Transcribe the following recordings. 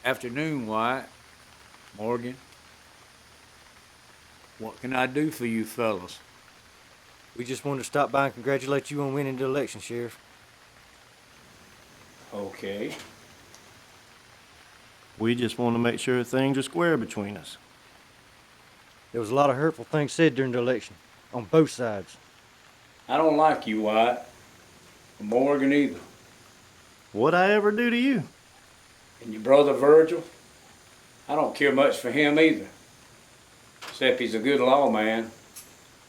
Afternoon, Wyatt. Morgan. What can I do for you fellas? We just wanted to stop by and congratulate you on winning the election, Sheriff. Okay. We just want to make sure things are square between us. There was a lot of hurtful things said during the election, on both sides. I don't like you, Wyatt. Or Morgan either. What'd I ever do to you? And your brother Virgil? I don't care much for him either. Except he's a good lawman.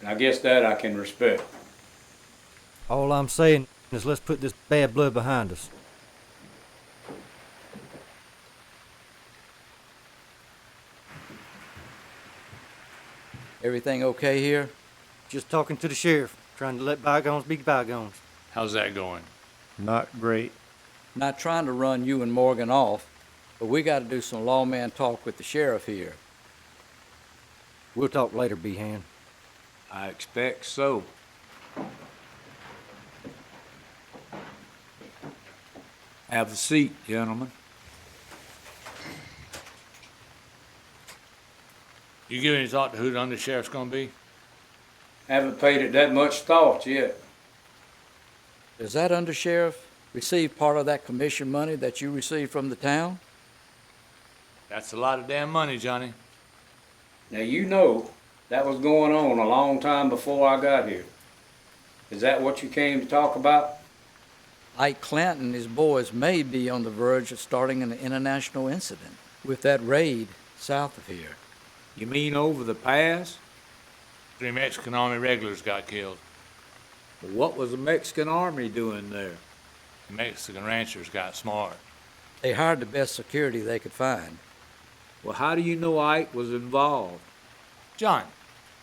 And I guess that I can respect. All I'm saying is let's put this bad blood behind us. Everything okay here? Just talking to the sheriff, trying to let bygones be bygones. How's that going? Not great. Not trying to run you and Morgan off, but we got to do some lawman talk with the sheriff here. We'll talk later, Behan. I expect so. Have a seat, gentlemen. You give any thought to who the undersheriff's gonna be? Haven't paid it that much thought yet. Does that undersheriff receive part of that commission money that you received from the town? That's a lot of damn money, Johnny. Now you know that was going on a long time before I got here. Is that what you came to talk about? Ike Clanton and his boys may be on the verge of starting an international incident with that raid south of here. You mean over the pass? 3 Mexican Army regulars got killed. What was the Mexican army doing there? The Mexican ranchers got smart. They hired the best security they could find. Well, how do you know Ike was involved? John,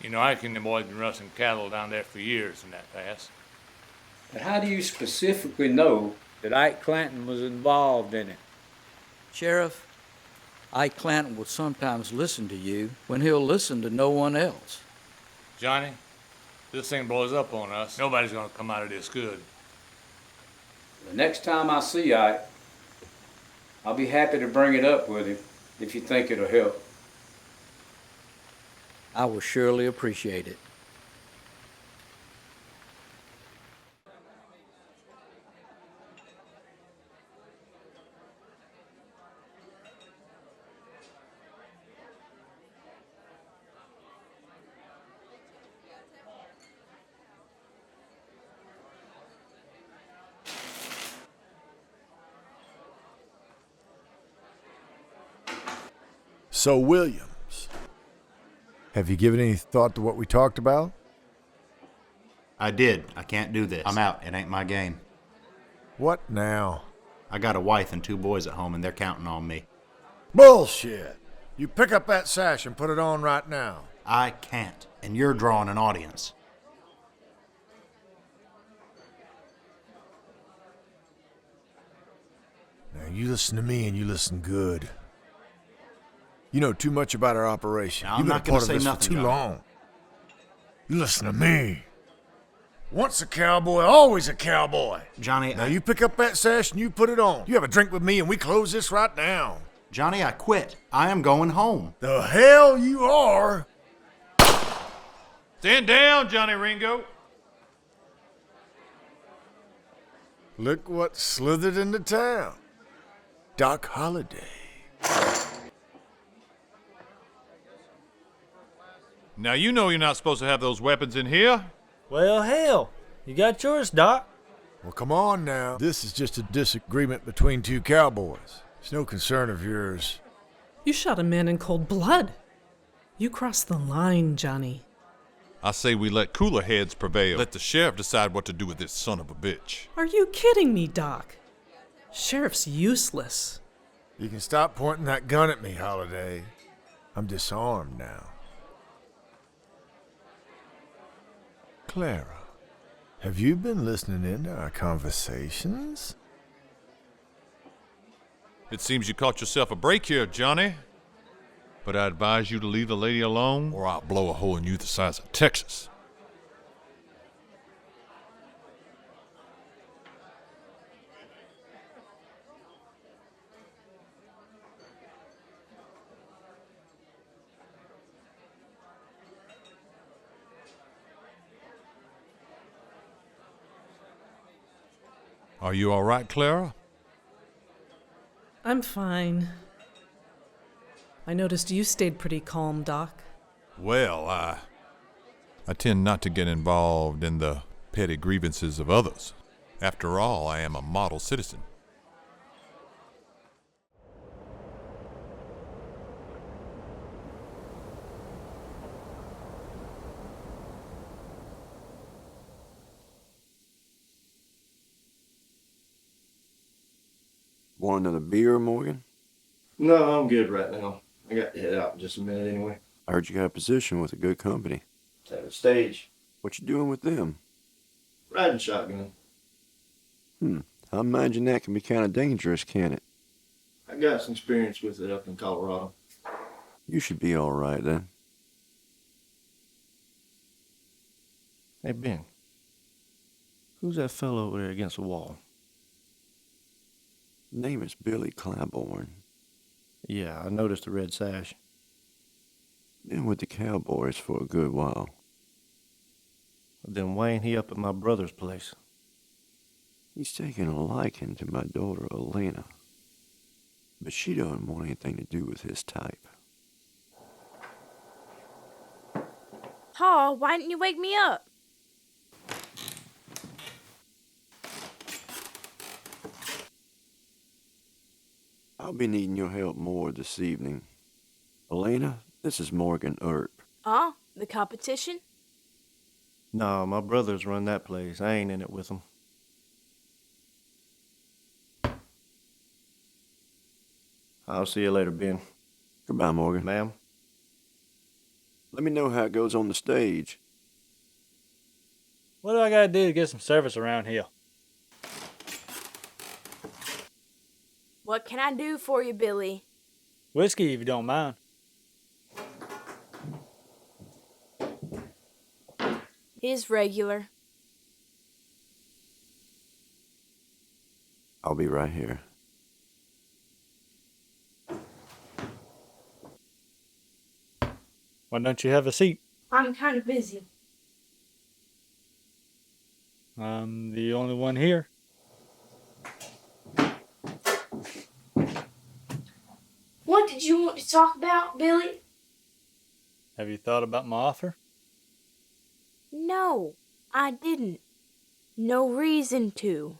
you know, Ike and the boys been rustling cattle down there for years in that pass. But how do you specifically know that Ike Clanton was involved in it? Sheriff, Ike Clanton will sometimes listen to you when he'll listen to no one else. Johnny, if this thing blows up on us, nobody's gonna come out of this good. The next time I see Ike, I'll be happy to bring it up with him if you think it'll help. I will surely appreciate it. So, Williams, have you given any thought to what we talked about? I did. I can't do this. I'm out. It ain't my game. What now? I got a wife and 2 boys at home, and they're counting on me. Bullshit! You pick up that sash and put it on right now. I can't, and you're drawing an audience. Now, you listen to me and you listen good. You know too much about our operation. Now, You've I'm been not a gonna part of say this nothing, for too John. long. You listen to me. Once a cowboy, always a cowboy. Johnny, Now you pick up that sash and you put it on. You have a drink with me and we close this right now. Johnny, I quit. I am going home. The hell you are! Stand down, Johnny Ringo. Look what slithered into town. Doc Holliday. Now you know you're not supposed to have those weapons in here. Well, hell, you got yours, Doc. Well, come on now. This is just a disagreement between 2 cowboys. It's no concern of yours. You shot a man in cold blood. You crossed the line, Johnny. I say we let cooler heads prevail. Let the sheriff decide what to do with this son of a bitch. Are you kidding me, Doc? Sheriff's useless. You can stop pointing that gun at me, Holiday. I'm disarmed now. Clara, have you been listening in to our conversations? It seems you caught yourself a break here, Johnny. But I advise you to leave the lady alone, or I'll blow a hole in you the size of Texas. Are you all right, Clara? I'm fine. I noticed you stayed pretty calm, Doc. Well, I tend not to get involved in the petty grievances of others. After all, I am a model citizen. Want another beer, Morgan? No, I'm good right now. I got to head out in just a minute anyway. I heard you got a position with a good company. Set a stage. What you doing with them? Riding shotgun. I imagine that can be kind of dangerous, can't it? I got some experience with it up in Colorado. You should be all right then. Hey, Ben. Who's that fellow over there against the wall? Name is Billy Claiborne. Yeah, I noticed the red sash. Been with the Cowboys for a good while. Then why ain't he up at my brother's place? He's taken a liking to my daughter, Elena. But she doesn't want anything to do with his type. Paul, why didn't you wake me up? I'll be needing your help more this evening. Elena, this is Morgan Earp. The competition? No, my brothers run that place. I ain't in it with them. I'll see you later, Ben. Goodbye, Morgan. Ma'am? Let me know how it goes on the stage. What do I gotta do to get some service around here? What can I do for you, Billy? Whiskey, if you don't mind. He's regular. I'll be right here. Why don't you have a seat? I'm kind of busy. I'm the only one here. What did you want to talk about, Billy? Have you thought about my offer? No, I didn't. No reason to.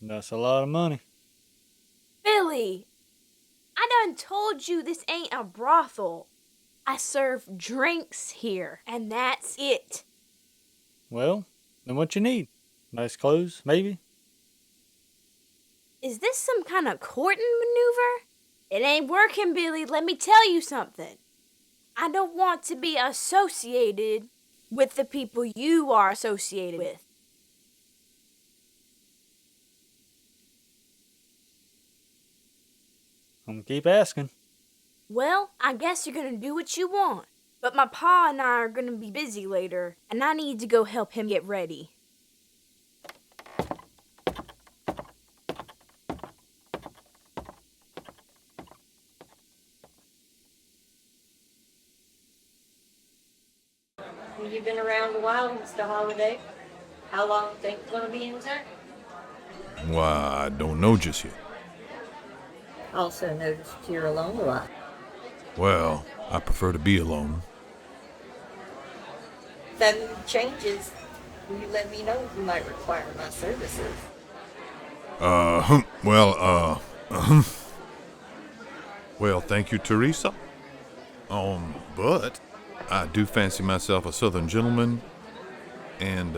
That's a lot of money. Billy! I done told you this ain't a brothel. I serve drinks here, and that's it. Well, then what you need? Nice clothes, maybe? Is this some kind of courting maneuver? It ain't working, Billy. Let me tell you something. I don't want to be associated with the people you are associated with. I'm gonna keep asking. Well, I guess you're gonna do what you want. But my pa and I are gonna be busy later, and I need to go help him get ready. You've been around a while, Mr. Holiday. How long do you think you're going to be in town? Why, I don't know just yet. Also noticed you're alone a lot. Well, I prefer to be alone. If that mood changes, will you let me know if you might require my services? Well, thank you, Teresa. But I do fancy myself a Southern gentleman, and,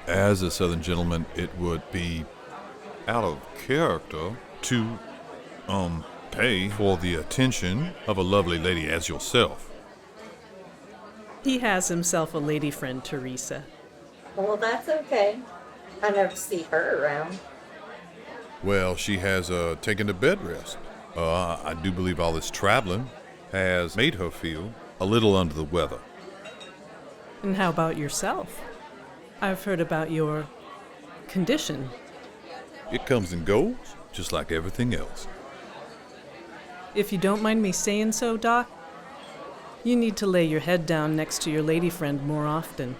as a Southern gentleman, it would be out of character to, pay for the attention of a lovely lady as yourself. He has himself a lady friend, Teresa. Well, that's okay. I never see her around. Well, she has taken a bed rest. I do believe all this traveling has made her feel a little under the weather. And how about yourself? I've heard about your condition. It comes and goes, just like everything else. If you don't mind me saying so, Doc, you need to lay your head down next to your lady friend more often.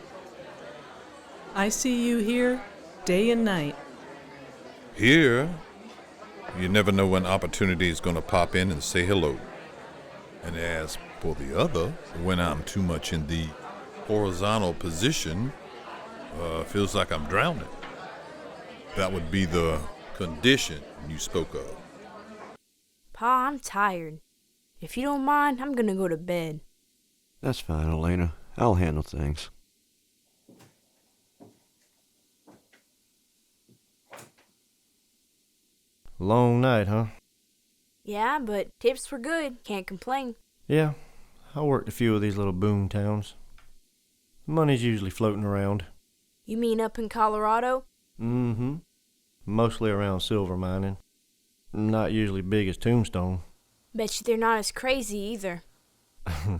I see you here day and night. Here, you never know when opportunity is going to pop in and say hello. And as for the other, when I'm too much in the horizontal position, feels like I'm drowning. That would be the condition you spoke of. Pa, I'm tired. If you don't mind, I'm gonna go to bed. That's fine, Elena. I'll handle things. Long night, huh? Yeah, but tips were good. Can't complain. Yeah, I worked a few of these little boom towns. Money's usually floating around. You mean up in Colorado? Mm-hmm. Mostly around silver mining. Not usually big as Tombstone. Bet you they're not as crazy either.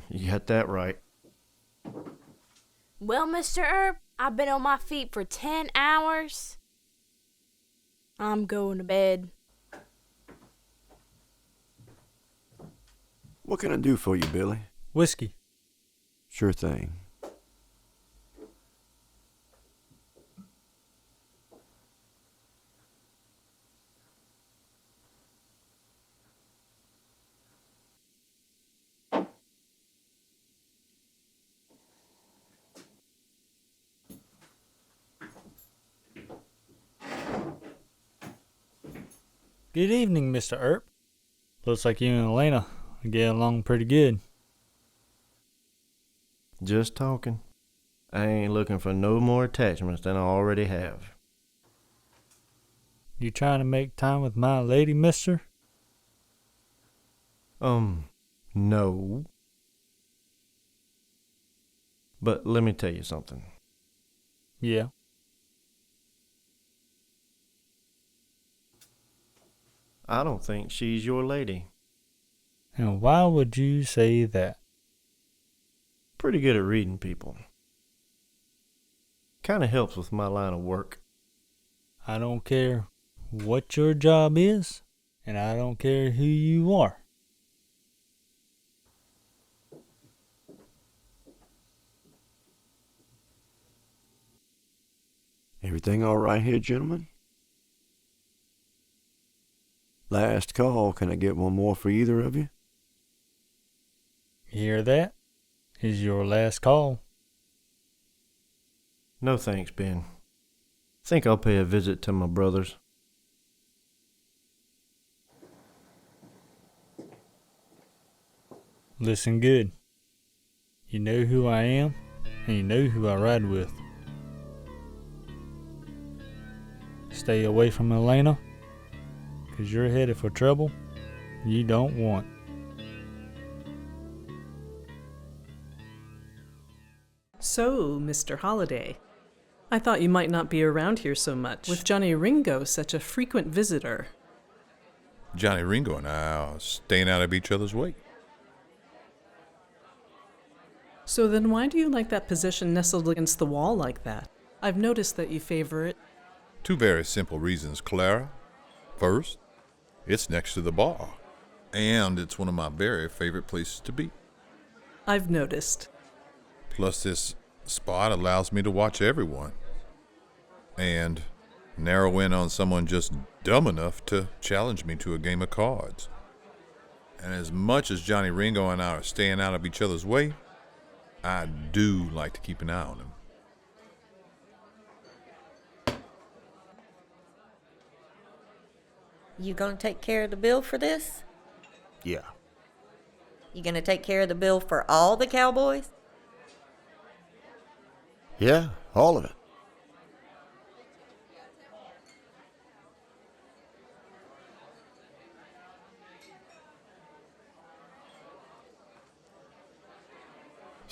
You got that right. Well, Mr. Earp, I've been on my feet for 10 hours. I'm going to bed. What can I do for you, Billy? Whiskey. Sure thing. Good evening, Mr. Earp. Looks like you and Elena get along pretty good. Just talking. I ain't looking for no more attachments than I already have. You trying to make time with my lady, mister? No. But let me tell you something. Yeah. I don't think she's your lady. And why would you say that? Pretty good at reading people. Kinda helps with my line of work. I don't care what your job is, and I don't care who you are. Everything all right here, gentlemen? Last call. Can I get one more for either of you? You hear that? Is your last call. No thanks, Ben. Think I'll pay a visit to my brothers. Listen good. You know who I am, and you know who I ride with. Stay away from Elena, 'cause you're headed for trouble you don't want. So, Mr. Holliday, I thought you might not be around here so much, with Johnny Ringo such a frequent visitor. Johnny Ringo and I are staying out of each other's way. So then why do you like that position nestled against the wall like that? I've noticed that you favor it. Two very simple reasons, Clara. First, it's next to the bar, and it's one of my very favorite places to be. I've noticed. Plus, this spot allows me to watch everyone and narrow in on someone just dumb enough to challenge me to a game of cards. And as much as Johnny Ringo and I are staying out of each other's way, I do like to keep an eye on him. You gonna take care of the bill for this? Yeah. You gonna take care of the bill for all the cowboys? Yeah, all of it.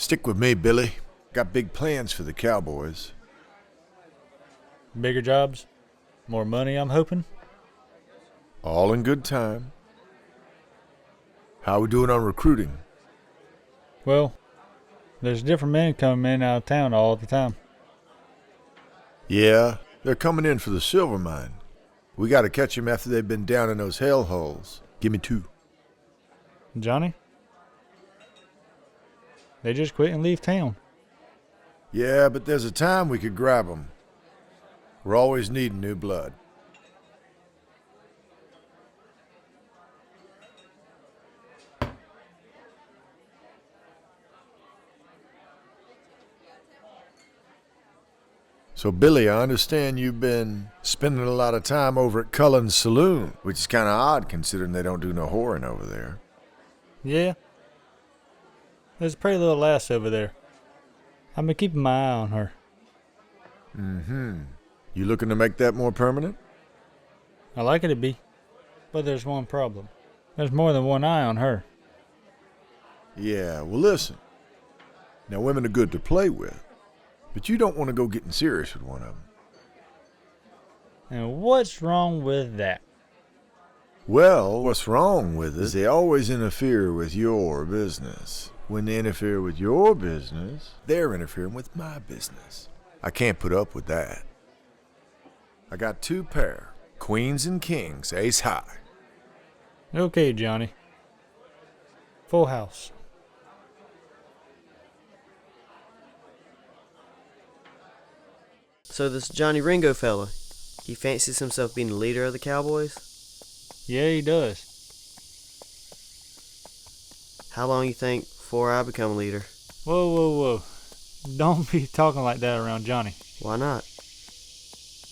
Stick with me, Billy. Got big plans for the cowboys. Bigger jobs? More money, I'm hoping? All in good time. How we doing on recruiting? Well, there's different men coming in and out of town all the time. Yeah, they're coming in for the silver mine. We gotta catch them after they've been down in those hell holes. Give me 2. Johnny? They just quit and leave town. Yeah, but there's a time we could grab them. We're always needing new blood. So, Billy, I understand you've been spending a lot of time over at Cullen's saloon, which is kind of odd considering they don't do no whoring over there. Yeah. There's a pretty little lass over there. I've been keeping my eye on her. Mm-hmm. You looking to make that more permanent? I like it to be. But there's one problem. There's more than one eye on her. Yeah, well, listen. Now, women are good to play with. But you don't want to go getting serious with one of them. And what's wrong with that? Well, what's wrong with it is they always interfere with your business. When they interfere with your business, they're interfering with my business. I can't put up with that. I got 2 pair, queens and kings, ace high. Okay, Johnny. Full house. So this Johnny Ringo fella, he fancies himself being the leader of the cowboys? Yeah, he does. How long you think before I become a leader? Whoa, whoa, whoa. Don't be talking like that around Johnny. Why not?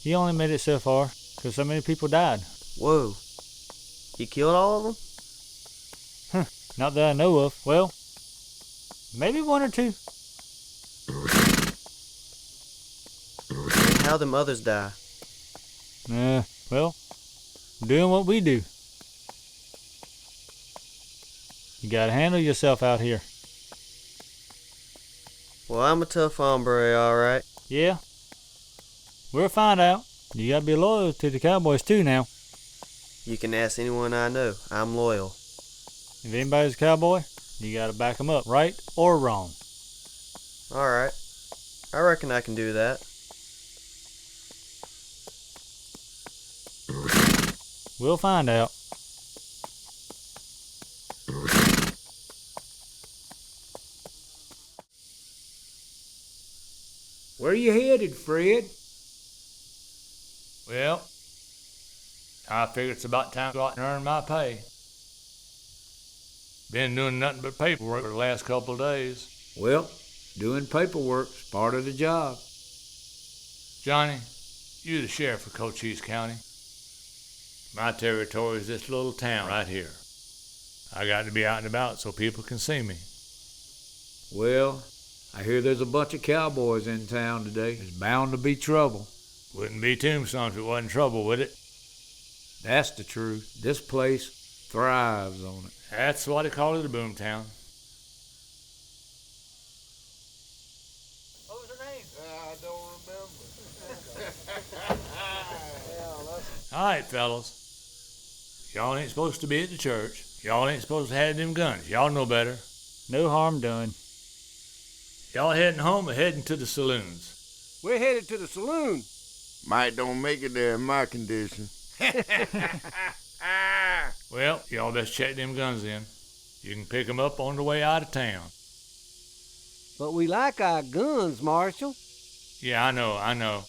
He only made it so far because so many people died. Whoa. You killed all of them? Huh. Not that I know of. Well, maybe 1 or 2. How'd them others die? Well, doing what we do. You gotta handle yourself out here. Well, I'm a tough hombre, alright. Yeah. We'll find out. You gotta be loyal to the cowboys too now. You can ask anyone I know. I'm loyal. If anybody's a cowboy, you gotta back them up, right or wrong. Alright. I reckon I can do that. We'll find out. Where you headed, Fred? Well, I figure it's about time to go out and earn my pay. Been doing nothing but paperwork for the last couple of days. Well, doing paperwork's part of the job. Johnny, you're the sheriff of Cochise County. My territory is this little town right here. I got to be out and about so people can see me. Well, I hear there's a bunch of cowboys in town today. There's bound to be trouble. Wouldn't be Tombstone if it wasn't trouble with it. That's the truth. This place thrives on it. That's why they call it a boom town. What was her name? I don't remember. All right, fellas. Y'all ain't supposed to be at the church. Y'all ain't supposed to have them guns. Y'all know better. No harm done. Y'all heading home or heading to the saloons? We're headed to the saloon. Might don't make it there in my condition. Well, y'all best check them guns in. You can pick them up on the way out of town. But we like our guns, Marshal. Yeah, I know.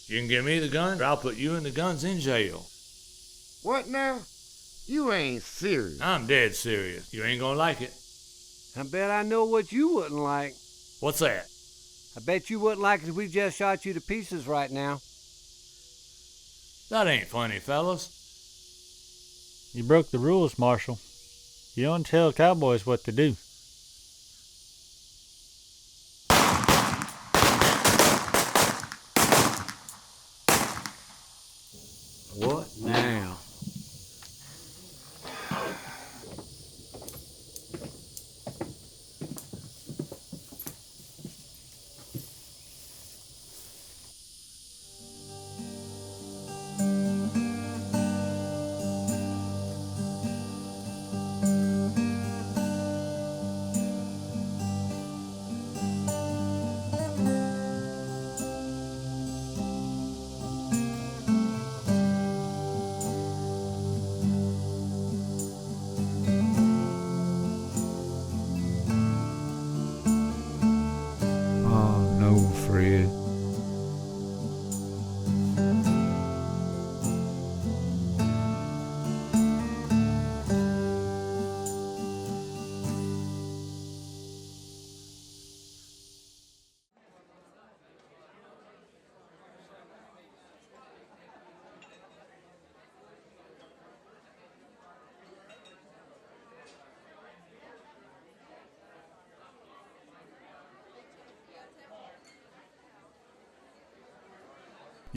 You can give me the guns, or I'll put you and the guns in jail. What now? You ain't serious. I'm dead serious. You ain't gonna like it. I bet I know what you wouldn't like. What's that? I bet you wouldn't like it if we just shot you to pieces right now. That ain't funny, fellas. You broke the rules, Marshal. You don't tell cowboys what to do. What now?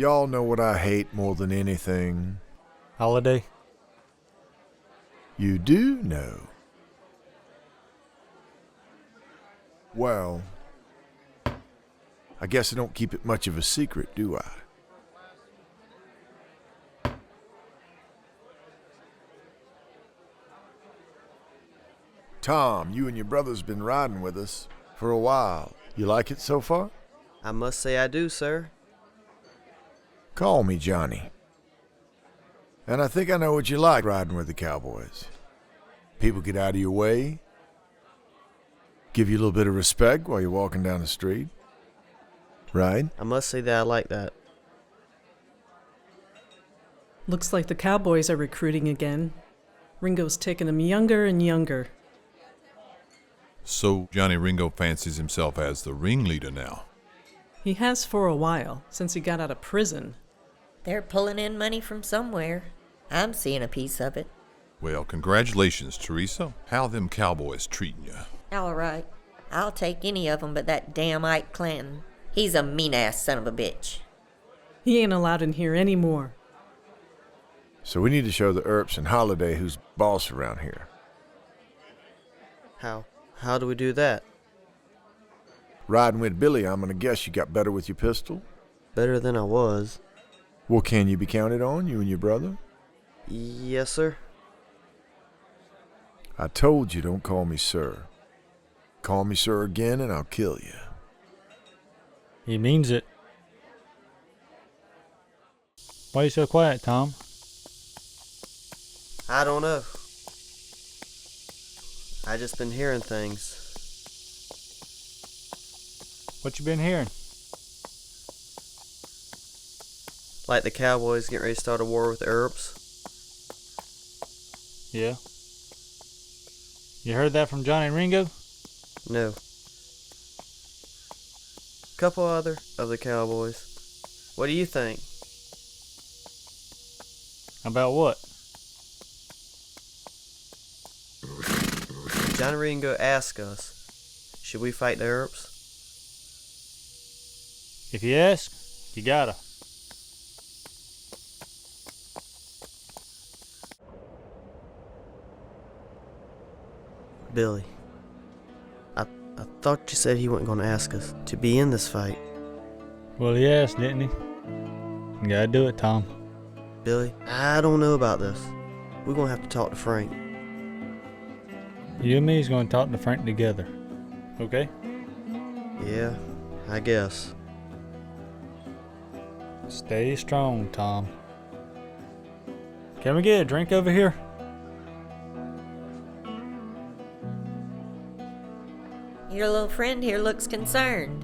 Y'all know what I hate more than anything. Holiday? You do know. Well, I guess I don't keep it much of a secret, do I? Tom, you and your brother's been riding with us for a while. You like it so far? I must say I do, sir. Call me Johnny. And I think I know what you like riding with the cowboys. People get out of your way, give you a little bit of respect while you're walking down the street. Right? I must say that I like that. Looks like the cowboys are recruiting again. Ringo's taking them younger and younger. So Johnny Ringo fancies himself as the ringleader now. He has for a while, since he got out of prison. They're pulling in money from somewhere. I'm seeing a piece of it. Well, congratulations, Teresa. How them cowboys treating you? All right. I'll take any of them but that damn Ike Clanton. He's a mean-ass son of a bitch. He ain't allowed in here anymore. So we need to show the Earps and Holiday who's boss around here. How do we do that? Riding with Billy, I'm gonna guess you got better with your pistol? Better than I was. Well, can you be counted on, you and your brother? Yes, sir. I told you don't call me sir. Call me sir again and I'll kill you. He means it. Why are you so quiet, Tom? I don't know. I just been hearing things. What you been hearing? Like the cowboys getting ready to start a war with the Earps. Yeah. You heard that from Johnny Ringo? No. Couple other of the cowboys. What do you think? About what? Johnny Ringo asked us, should we fight the Earps? If you ask, you gotta. Billy, I thought you said he wasn't going to ask us to be in this fight. Well, he asked, didn't he? You gotta do it, Tom. Billy, I don't know about this. We're going to have to talk to Frank. You and me's gonna talk to Frank together. Okay? Yeah, I guess. Stay strong, Tom. Can we get a drink over here? Your little friend here looks concerned.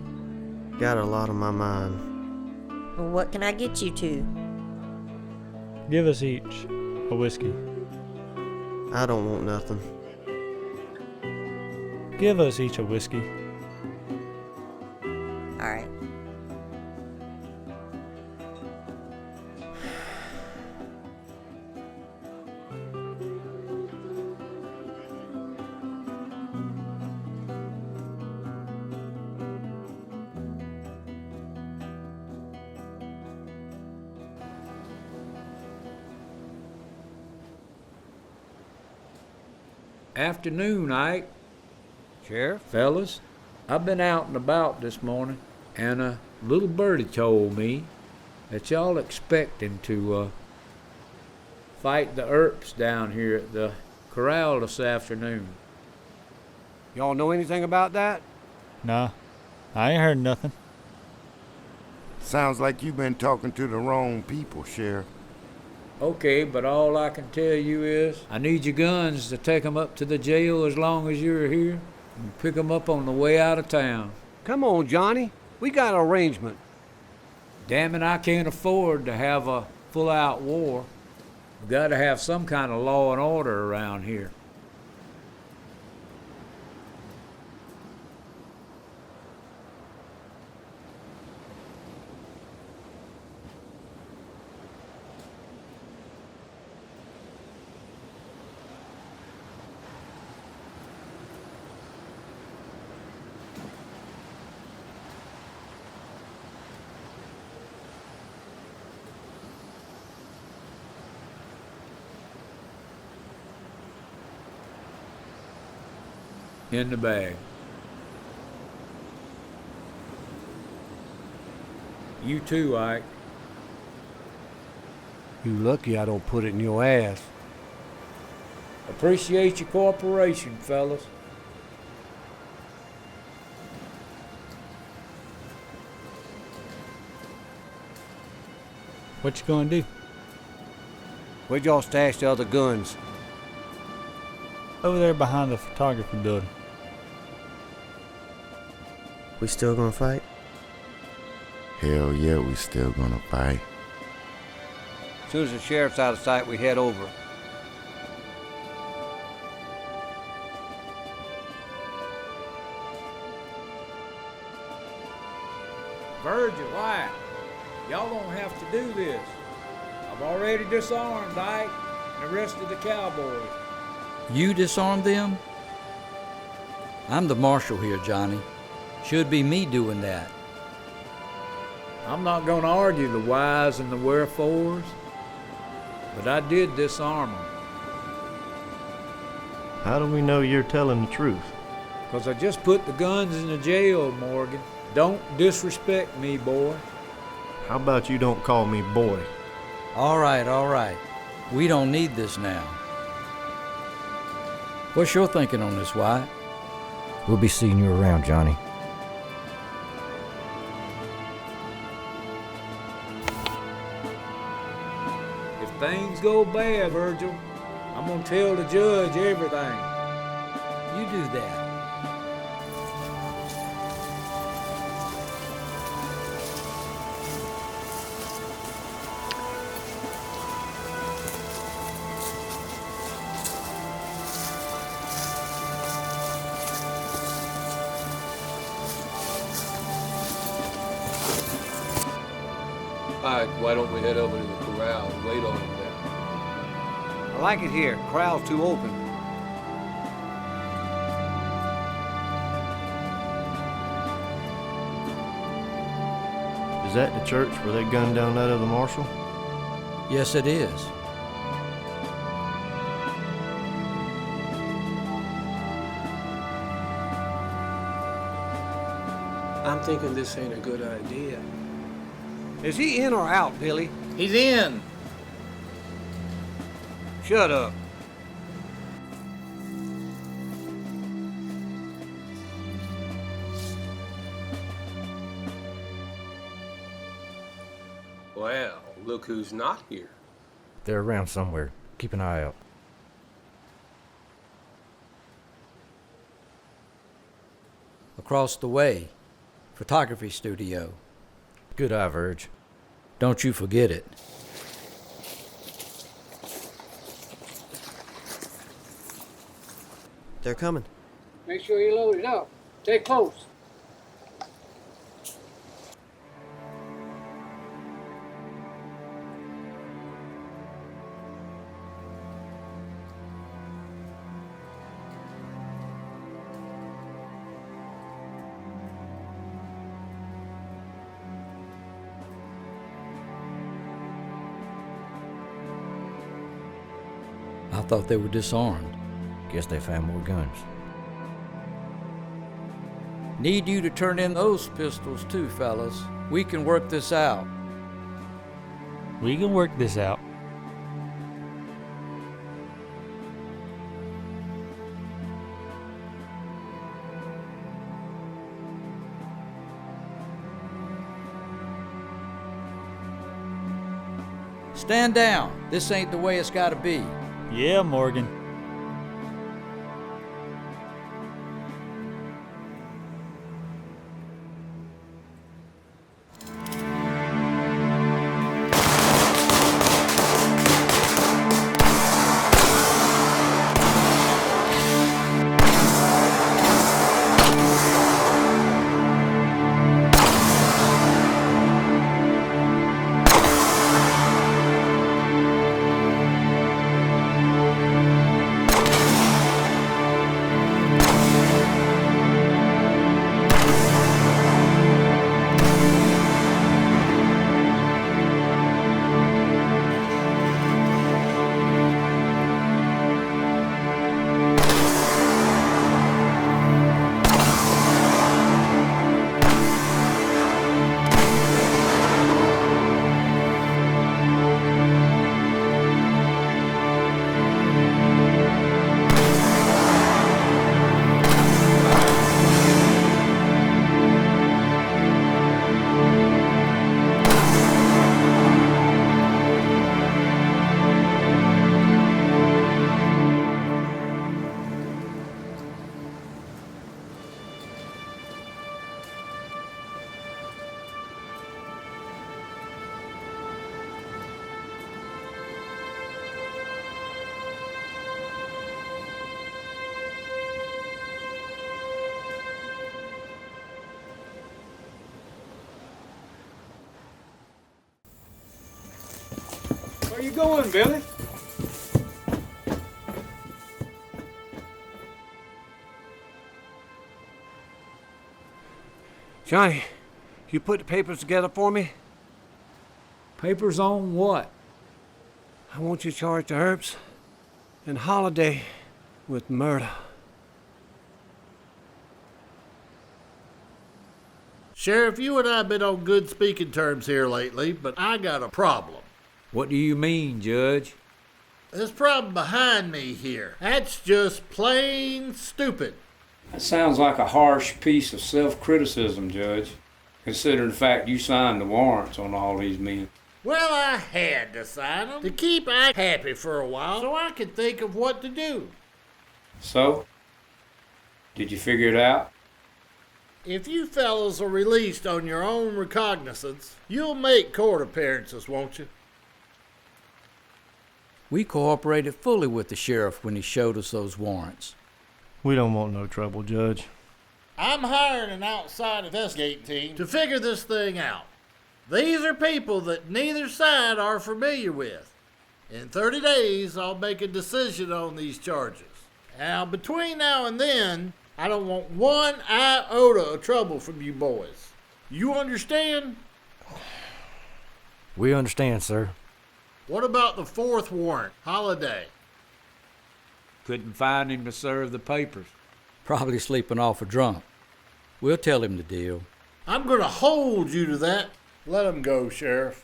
Got a lot on my mind. Well, what can I get you to? Give us each a whiskey. I don't want nothing. Give us each a whiskey. All right. Afternoon, Ike. Sheriff? Fellas, I've been out and about this morning, and a little birdie told me that y'all expecting to fight the Earps down here at the corral this afternoon. Y'all know anything about that? Nah, I ain't heard nothing. Sounds like you've been talking to the wrong people, Sheriff. Okay, but all I can tell you is I need your guns to take 'em up to the jail as long as you're here and pick 'em up on the way out of town. Come on, Johnny. We got an arrangement. Damn it, I can't afford to have a full-out war. We've got to have some kind of law and order around here. in the bag. You too, Ike. You lucky I don't put it in your ass. Appreciate your cooperation, fellas. What you gonna do? Where'd y'all stash the other guns? Over there behind the photography building. We still gonna fight? Hell yeah, we still gonna fight. As soon as the sheriff's out of sight, we head over. Virgil, Wyatt, y'all don't have to do this. I've already disarmed Ike and the rest of the cowboys. You disarmed them? I'm the marshal here, Johnny. Should be me doing that. I'm not going to argue the whys and the wherefores, but I did disarm them. How do we know you're telling the truth? Because I just put the guns in the jail, Morgan. Don't disrespect me, boy. How about you don't call me boy? All right. We don't need this now. What's your thinking on this, Wyatt? We'll be seeing you around, Johnny. If things go bad, Virgil, I'm going to tell the judge everything. You do that. Why don't we head over to the corral and wait on him there? I like it here. Corral's too open. Is that the church where they gunned down that other marshal? Yes, it is. I'm thinking this ain't a good idea. Is he in or out, Billy? He's in. Shut up. Well, look who's not here. They're around somewhere. Keep an eye out. Across the way, photography studio. Good eye, Verge. Don't you forget it. They're coming. Make sure you load it up. Stay close. I thought they were disarmed. Guess they found more guns. Need you to turn in those pistols too, fellas. We can work this out. We can work this out. Stand down. This ain't the way it's gotta be. Yeah, Morgan. Where you going, Billy? Johnny, you put the papers together for me? Papers on what? I want you to charge the Herbs and Holiday with murder. Sheriff, you and I have been on good speaking terms here lately, but I got a problem. What do you mean, Judge? This problem behind me here, that's just plain stupid. That sounds like a harsh piece of self-criticism, Judge, considering the fact you signed the warrants on all these men. Well, I had to sign them to keep Ike happy for a while so I could think of what to do. So, did you figure it out? If you fellows are released on your own recognizance, you'll make court appearances, won't you? We cooperated fully with the sheriff when he showed us those warrants. We don't want no trouble, Judge. I'm hiring an outside investigating team to figure this thing out. These are people that neither side are familiar with. In 30 days, I'll make a decision on these charges. Now, between now and then, I don't want one iota of trouble from you boys. You understand? We understand, sir. What about the fourth warrant, Holiday? Couldn't find him to serve the papers. Probably sleeping off a drunk. We'll tell him the deal. I'm going to hold you to that. Let him go, Sheriff.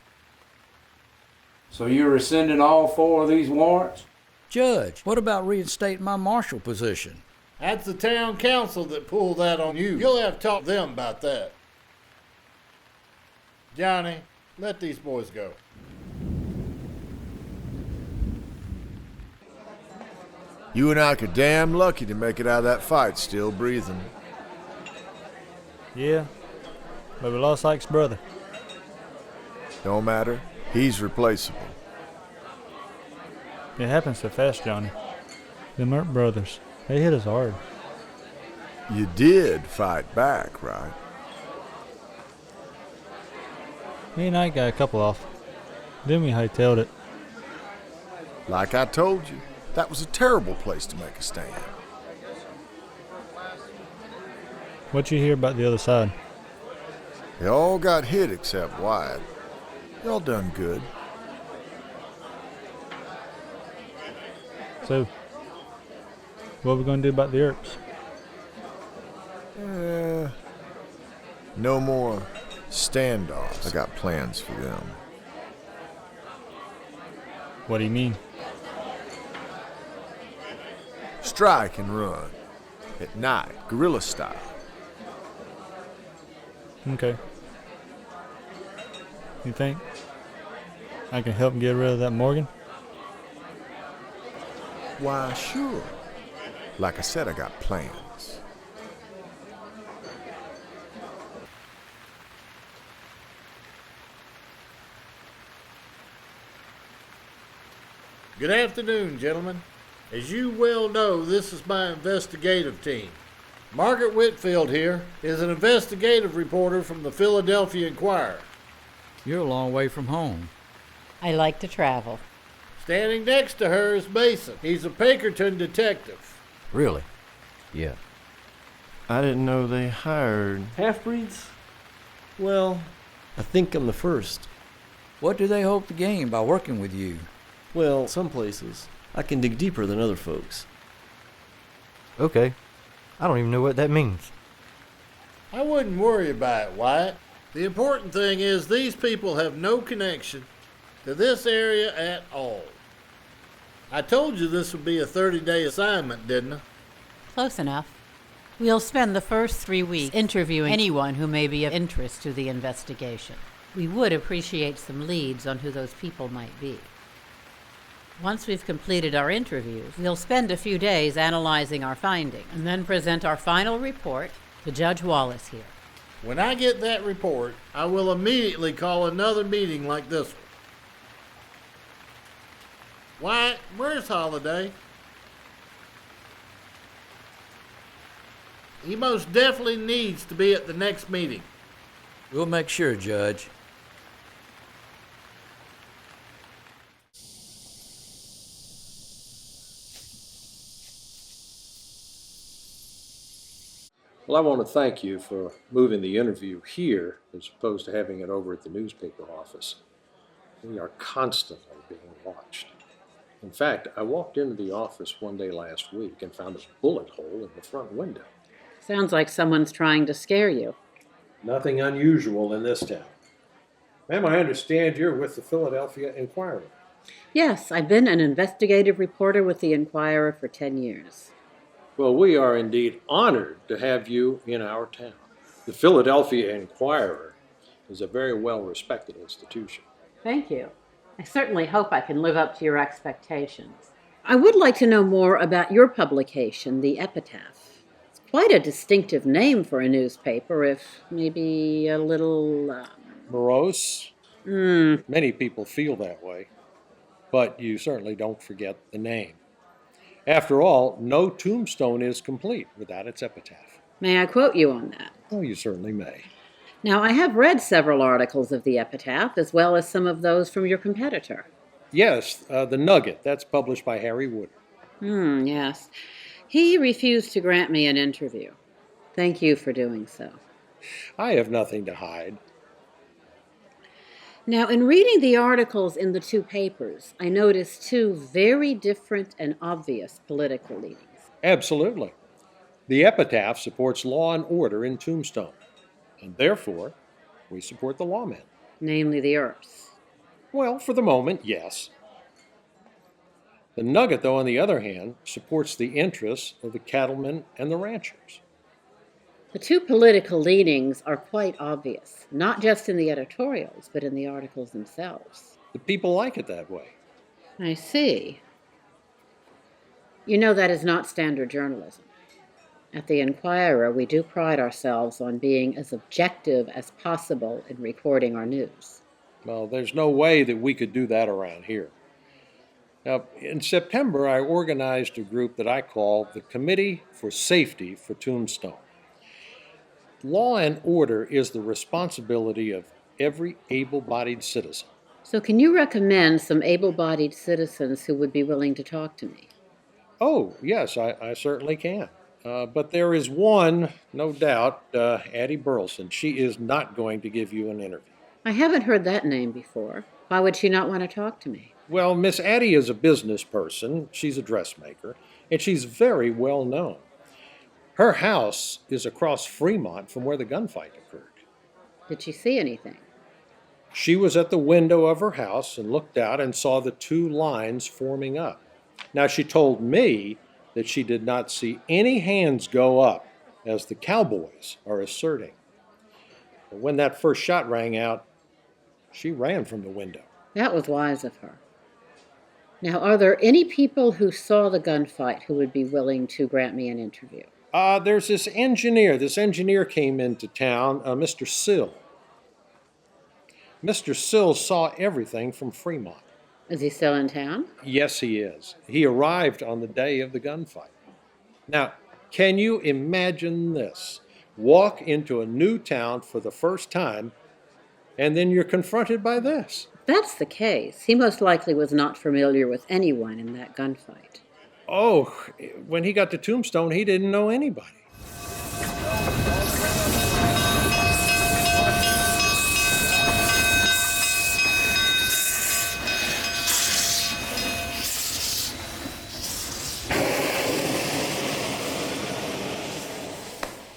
So you're rescinding all 4 of these warrants? Judge, what about reinstating my marshal position? That's the town council that pulled that on you. You'll have to talk to them about that. Johnny, let these boys go. You and Ike are damn lucky to make it out of that fight still breathing. Yeah, but we lost Ike's brother. Don't matter. He's replaceable. It happens so fast, Johnny. Them Earp brothers, they hit us hard. You did fight back, right? Me and Ike got a couple off. Then we hightailed it. Like I told you, that was a terrible place to make a stand. What you hear about the other side? They all got hit except Wyatt. Y'all done good. So, what are we gonna do about the Earps? No more standoffs. I got plans for them. What do you mean? Strike and run. At night, guerrilla style. Okay. You think I can help get rid of that Morgan? Why, sure. Like I said, I got plans. Good afternoon, gentlemen. As you well know, this is my investigative team. Margaret Whitfield here is an investigative reporter from the Philadelphia Inquirer. You're a long way from home. I like to travel. Standing next to her is Mason. He's a Pinkerton detective. Really? Yeah. I didn't know they hired half-breeds? Well, I think I'm the first. What do they hope to gain by working with you? Well, some places I can dig deeper than other folks. Okay. I don't even know what that means. I wouldn't worry about it, Wyatt. The important thing is these people have no connection to this area at all. I told you this would be a 30-day assignment, didn't I? Close enough. We'll spend the first 3 weeks interviewing anyone who may be of interest to the investigation. We would appreciate some leads on who those people might be. Once we've completed our interviews, we'll spend a few days analyzing our findings and then present our final report to Judge Wallace here. When I get that report, I will immediately call another meeting like this one. Wyatt, where's Holiday? He most definitely needs to be at the next meeting. We'll make sure, Judge. Well, I want to thank you for moving the interview here as opposed to having it over at the newspaper office. We are constantly being watched. In fact, I walked into the office one day last week and found a bullet hole in the front window. Sounds like someone's trying to scare you. Nothing unusual in this town. Ma'am, I understand you're with the Philadelphia Inquirer. Yes, I've been an investigative reporter with the Inquirer for 10 years. Well, we are indeed honored to have you in our town. The Philadelphia Inquirer is a very well-respected institution. Thank you. I certainly hope I can live up to your expectations. I would like to know more about your publication, The Epitaph. It's quite a distinctive name for a newspaper, if maybe a little... Morose? Many people feel that way, but you certainly don't forget the name. After all, no tombstone is complete without its epitaph. May I quote you on that? Oh, you certainly may. Now, I have read several articles of The Epitaph, as well as some of those from your competitor. Yes, The Nugget. That's published by Harry Wood. Yes. He refused to grant me an interview. Thank you for doing so. I have nothing to hide. Now, in reading the articles in the two papers, I noticed two very different and obvious political leanings. Absolutely. The Epitaph supports law and order in Tombstone, and therefore, we support the lawmen. Namely the Earps. Well, for the moment, yes. The Nugget, though, on the other hand, supports the interests of the cattlemen and the ranchers. The two political leanings are quite obvious, not just in the editorials, but in the articles themselves. The people like it that way. I see. You know that is not standard journalism. At the Inquirer, we do pride ourselves on being as objective as possible in reporting our news. Well, there's no way that we could do that around here. Now, in September, I organized a group that I call the Committee for Safety for Tombstone. Law and order is the responsibility of every able-bodied citizen. So can you recommend some able-bodied citizens who would be willing to talk to me? Oh, yes, I certainly can. But there is one, no doubt, Addie Burleson. She is not going to give you an interview. I haven't heard that name before. Why would she not want to talk to me? Well, Miss Addie is a business person. She's a dressmaker, and she's very well known. Her house is across Fremont from where the gunfight occurred. Did she see anything? She was at the window of her house and looked out and saw the two lines forming up. Now, she told me that she did not see any hands go up, as the cowboys are asserting. But when that first shot rang out, she ran from the window. That was wise of her. Now, are there any people who saw the gunfight who would be willing to grant me an interview? There's this engineer. This engineer came into town, Mr. Sill. Mr. Sill saw everything from Fremont. Is he still in town? Yes, he is. He arrived on the day of the gunfight. Now, can you imagine this? Walk into a new town for the first time, and then you're confronted by this. If that's the case, he most likely was not familiar with anyone in that gunfight. Oh, when he got to Tombstone, he didn't know anybody.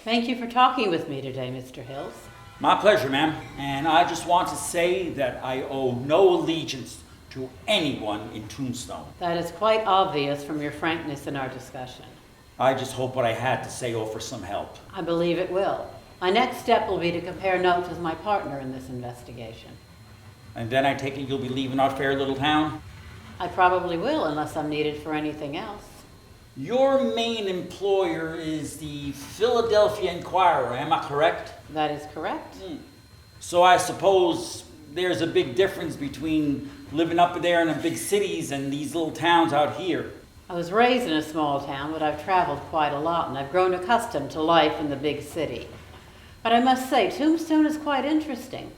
Thank you for talking with me today, Mr. Hills. My pleasure, ma'am. And I just want to say that I owe no allegiance to anyone in Tombstone. That is quite obvious from your frankness in our discussion. I just hope what I had to say offer some help. I believe it will. My next step will be to compare notes with my partner in this investigation. And then I take it you'll be leaving our fair little town? I probably will, unless I'm needed for anything else. Your main employer is the Philadelphia Inquirer, am I correct? That is correct. So I suppose there's a big difference between living up there in the big cities and these little towns out here. I was raised in a small town, but I've traveled quite a lot, and I've grown accustomed to life in the big city. But I must say, Tombstone is quite interesting.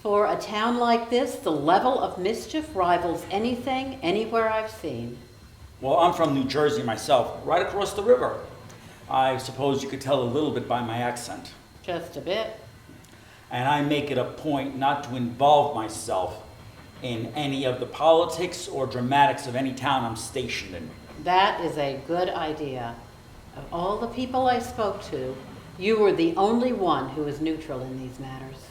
For a town like this, the level of mischief rivals anything, anywhere I've seen. Well, I'm from New Jersey myself, right across the river. I suppose you could tell a little bit by my accent. Just a bit. And I make it a point not to involve myself in any of the politics or dramatics of any town I'm stationed in. That is a good idea. Of all the people I spoke to, you were the only one who was neutral in these matters.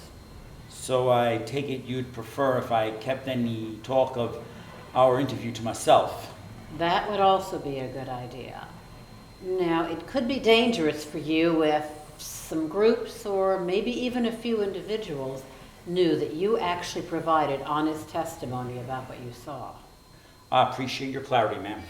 So I take it you'd prefer if I kept any talk of our interview to myself. That would also be a good idea. Now, it could be dangerous for you if some groups, or maybe even a few individuals, knew that you actually provided honest testimony about what you saw. I appreciate your clarity, ma'am.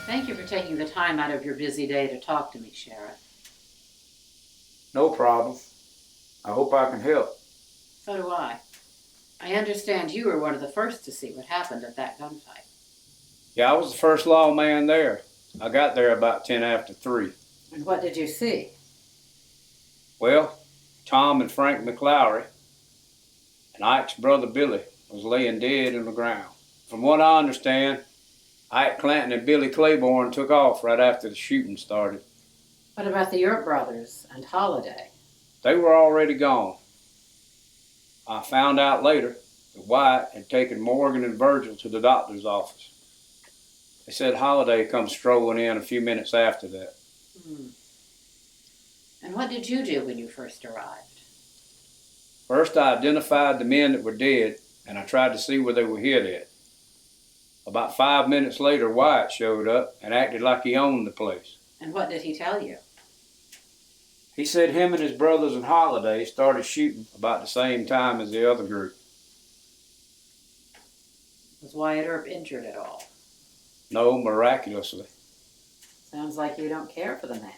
Thank you for taking the time out of your busy day to talk to me, Sheriff. No problem. I hope I can help. So do I. I understand you were one of the first to see what happened at that gunfight. Yeah, I was the first lawman there. I got there about 10 after 3. And what did you see? Well, Tom and Frank McLowry and Ike's brother Billy was laying dead in the ground. From what I understand, Ike Clanton and Billy Claiborne took off right after the shooting started. What about the Earp brothers and Holiday? They were already gone. I found out later that White had taken Morgan and Virgil to the doctor's office. They said Holiday come strolling in a few minutes after that. And what did you do when you first arrived? First, I identified the men that were dead, and I tried to see where they were hid at. About 5 minutes later, Wyatt showed up and acted like he owned the place. And what did he tell you? He said him and his brothers and Holiday started shooting about the same time as the other group. Was Wyatt Earp injured at all? No, miraculously. Sounds like you don't care for the man.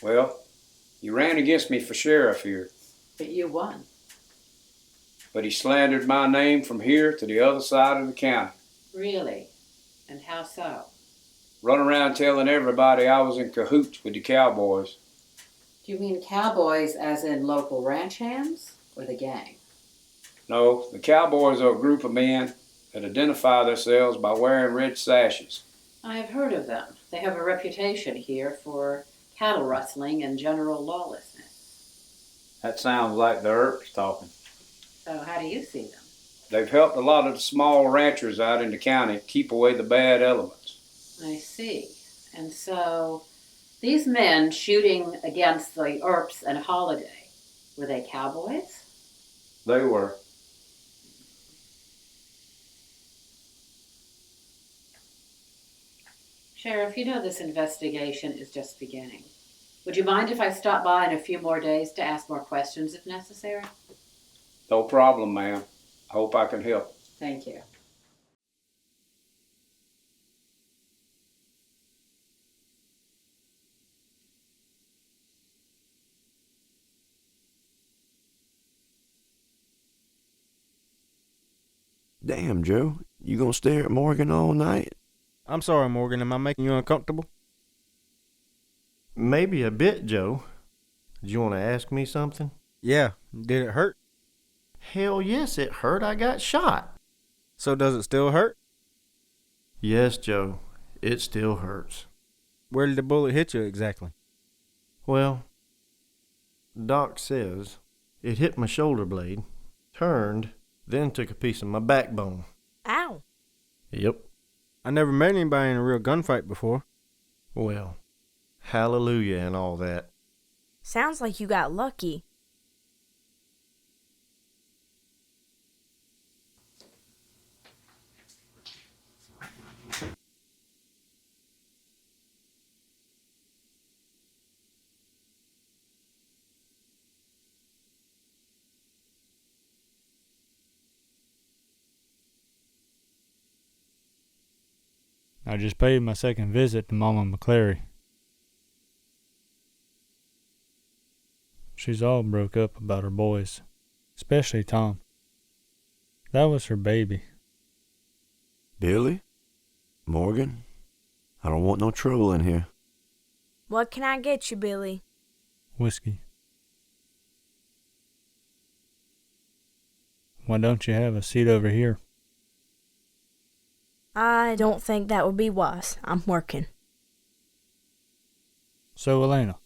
Well, he ran against me for sheriff here. But you won. But he slandered my name from here to the other side of the county. Really? And how so? Run around telling everybody I was in cahoots with the cowboys. Do you mean cowboys as in local ranch hands, or the gang? No, the cowboys are a group of men that identify themselves by wearing red sashes. I have heard of them. They have a reputation here for cattle rustling and general lawlessness. That sounds like the Earps talking. So how do you see them? They've helped a lot of the small ranchers out in the county keep away the bad elements. I see. And so these men shooting against the Earps and Holiday, were they cowboys? They were. Sheriff, you know this investigation is just beginning. Would you mind if I stop by in a few more days to ask more questions if necessary? No problem, ma'am. I hope I can help. Thank you. Damn, Joe. You gonna stare at Morgan all night? I'm sorry, Morgan. Am I making you uncomfortable? Maybe a bit, Joe. Did you want to ask me something? Yeah. Did it hurt? Hell yes, it hurt. I got shot. So does it still hurt? Yes, Joe. It still hurts. Where did the bullet hit you exactly? Well, Doc says it hit my shoulder blade, turned, then took a piece of my backbone. Ow. Yep. I never met anybody in a real gunfight before. Well, hallelujah and all that. Sounds like you got lucky. I just paid my second visit to Mama McClary. She's all broke up about her boys, especially Tom. That was her baby. Billy? Morgan? I don't want no trouble in here. What can I get you, Billy? Whiskey. Why don't you have a seat over here? I don't think that would be wise. I'm working. So, Elena,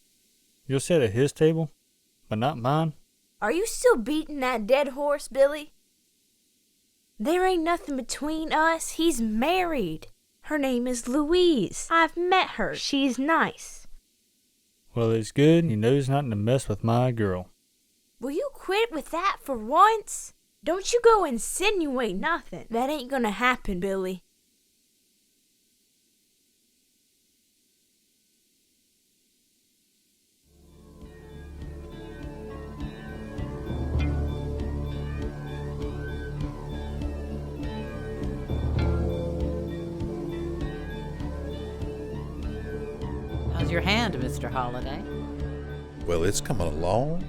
you'll sit at his table, but not mine? Are you still beating that dead horse, Billy? There ain't nothing between us. He's married. Her name is Louise. I've met her. She's nice. Well, it's good he knows not to mess with my girl. Will you quit with that for once? Don't you go insinuate nothing. That ain't gonna happen, Billy. How's your hand, Mr. Holliday? Well, it's coming along.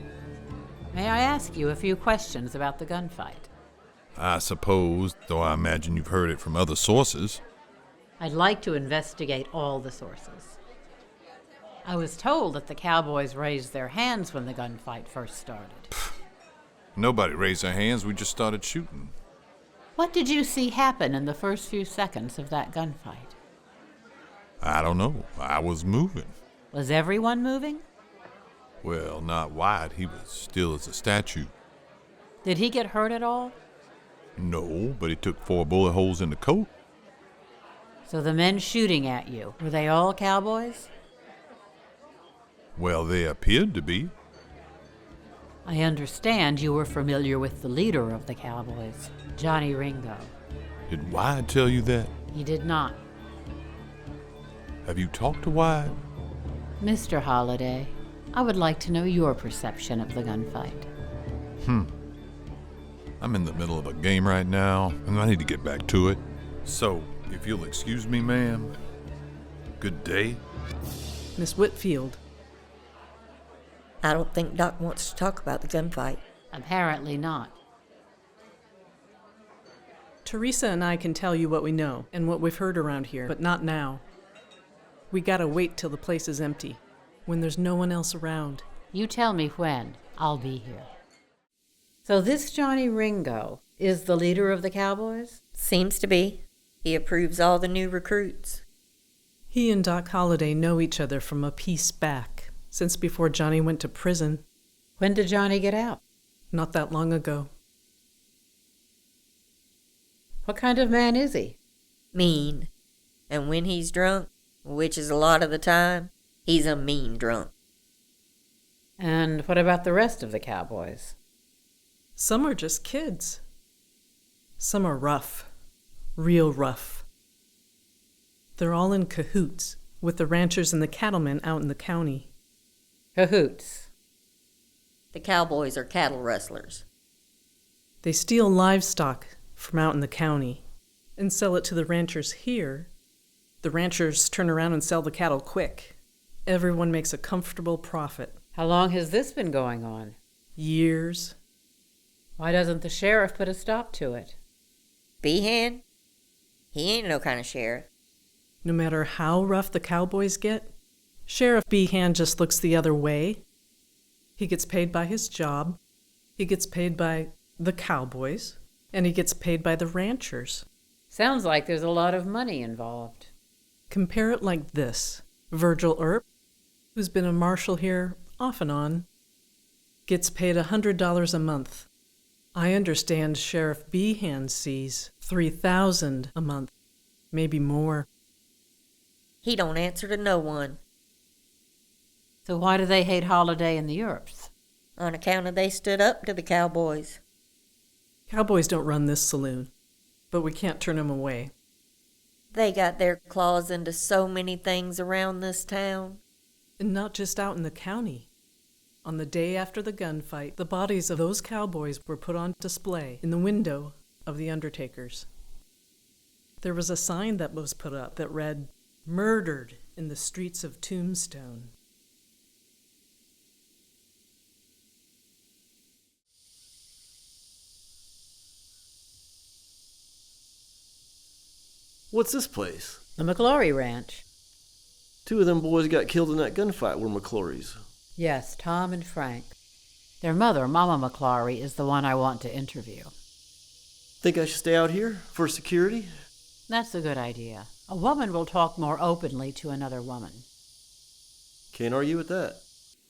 May I ask you a few questions about the gunfight? I suppose, though I imagine you've heard it from other sources. I'd like to investigate all the sources. I was told that the cowboys raised their hands when the gunfight first started. Nobody raised their hands, we just started shooting. What did you see happen in the first few seconds of that gunfight? I don't know. I was moving. Was everyone moving? Well, not Wyatt. He was still as a statue. Did he get hurt at all? No, but he took 4 bullet holes in the coat. So the men shooting at you, were they all cowboys? Well, they appeared to be. I understand you were familiar with the leader of the cowboys, Johnny Ringo. Did Wyatt tell you that? He did not. Have you talked to Wyatt? Mr. Holliday, I would like to know your perception of the gunfight. I'm in the middle of a game right now, and I need to get back to it. So, if you'll excuse me, ma'am. Good day. Miss Whitfield. I don't think Doc wants to talk about the gunfight. Apparently not. Teresa and I can tell you what we know and what we've heard around here, but not now. We gotta wait till the place is empty, when there's no one else around. You tell me when. I'll be here. So this Johnny Ringo is the leader of the cowboys? Seems to be. He approves all the new recruits. He and Doc Holliday know each other from a piece back, since before Johnny went to prison. When did Johnny get out? Not that long ago. What kind of man is he? Mean. And when he's drunk, which is a lot of the time, he's a mean drunk. And what about the rest of the cowboys? Some are just kids. Some are rough. Real rough. They're all in cahoots with the ranchers and the cattlemen out in the county. Cahoots? The cowboys are cattle rustlers. They steal livestock from out in the county and sell it to the ranchers here. The ranchers turn around and sell the cattle quick. Everyone makes a comfortable profit. How long has this been going on? Years. Why doesn't the sheriff put a stop to it? Behan? He ain't no kind of sheriff. No matter how rough the cowboys get, Sheriff Behan just looks the other way. He gets paid by his job. He gets paid by the cowboys. And he gets paid by the ranchers. Sounds like there's a lot of money involved. Compare it like this. Virgil Earp, who's been a marshal here off and on, gets paid $100 a month. I understand Sheriff Behan sees $3,000 a month, maybe more. He don't answer to no one. So why do they hate Holiday and the Earps? On account of they stood up to the cowboys. Cowboys don't run this saloon, but we can't turn them away. They got their claws into so many things around this town. And not just out in the county. On the day after the gunfight, the bodies of those cowboys were put on display in the window of the undertakers. There was a sign that was put up that read, "Murdered in the streets of Tombstone." What's this place? The McClory Ranch. 2 of them boys got killed in that gunfight were McClory's. Yes, Tom and Frank. Their mother, Mama McClory, is the one I want to interview. Think I should stay out here for security? That's a good idea. A woman will talk more openly to another woman. Can't argue with that.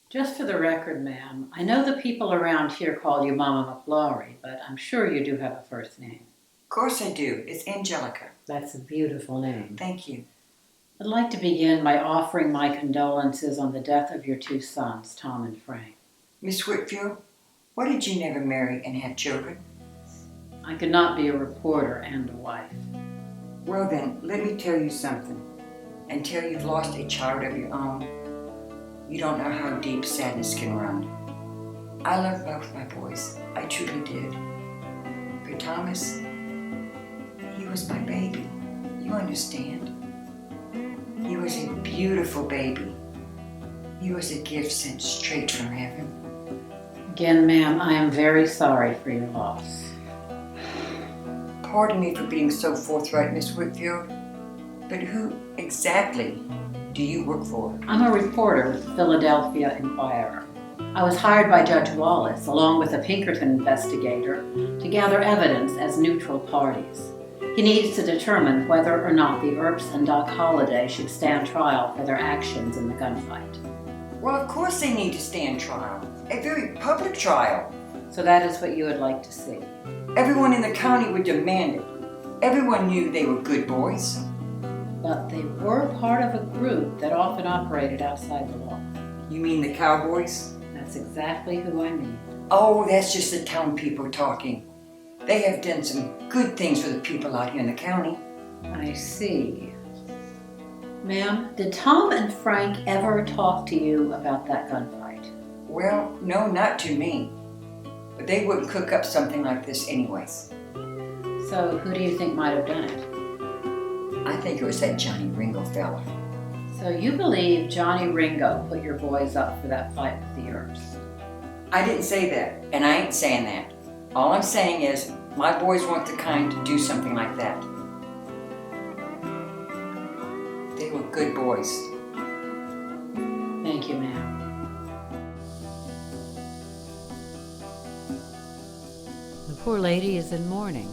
Just for the record, ma'am, I know the people around here call you Mama McClory, but I'm sure you do have a first name. Of course I do. It's Angelica. That's a beautiful name. Thank you. I'd like to begin by offering my condolences on the death of your 2 sons, Tom and Frank. Miss Whitfield, why did you never marry and have children? I could not be a reporter and a wife. Well then, let me tell you something. Until you've lost a child of your own, you don't know how deep sadness can run. I love both my boys. I truly did. But Thomas, he was my baby. You understand? He was a beautiful baby. He was a gift sent straight from heaven. Again, ma'am, I am very sorry for your loss. Pardon me for being so forthright, Miss Whitfield, but who exactly do you work for? I'm a reporter with the Philadelphia Inquirer. I was hired by Judge Lawless, along with a Pinkerton investigator, to gather evidence as neutral parties. He needs to determine whether or not the Earps and Doc Holliday should stand trial for their actions in the gunfight. Well, of course they need to stand trial. A very public trial. So that is what you would like to see? Everyone in the county would demand it. Everyone knew they were good boys. But they were part of a group that often operated outside the law. You mean the cowboys? That's exactly who I mean. Oh, that's just the town people talking. They have done some good things for the people out here in the county. I see. Ma'am, did Tom and Frank ever talk to you about that gunfight? Well, no, not to me. But they wouldn't cook up something like this anyways. So who do you think might have done it? I think it was that Johnny Ringo fella. So you believe Johnny Ringo put your boys up for that fight with the Earps? I didn't say that, and I ain't saying that. All I'm saying is, my boys weren't the kind to do something like that. They were good boys. Thank you, ma'am. The poor lady is in mourning.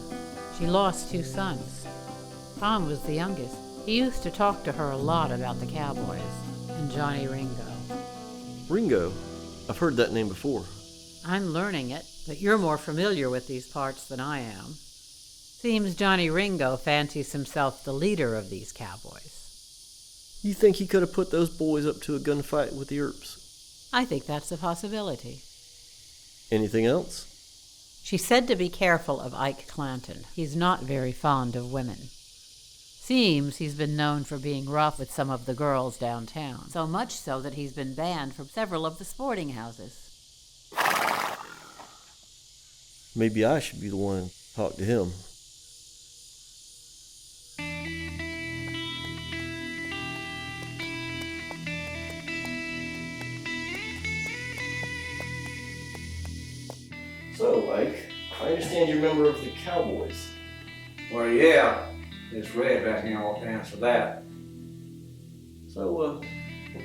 She lost 2 sons. Tom was the youngest. He used to talk to her a lot about the cowboys and Johnny Ringo. Ringo? I've heard that name before. I'm learning it, but you're more familiar with these parts than I am. Seems Johnny Ringo fancies himself the leader of these cowboys. You think he could have put those boys up to a gunfight with the Earps? I think that's a possibility. Anything else? She said to be careful of Ike Clanton. He's not very fond of women. Seems he's been known for being rough with some of the girls downtown, so much so that he's been banned from several of the sporting houses. Maybe I should be the one to talk to him. So, Ike, I understand you're a member of the Cowboys. Well, yeah. It's Red back here to answer that. So, what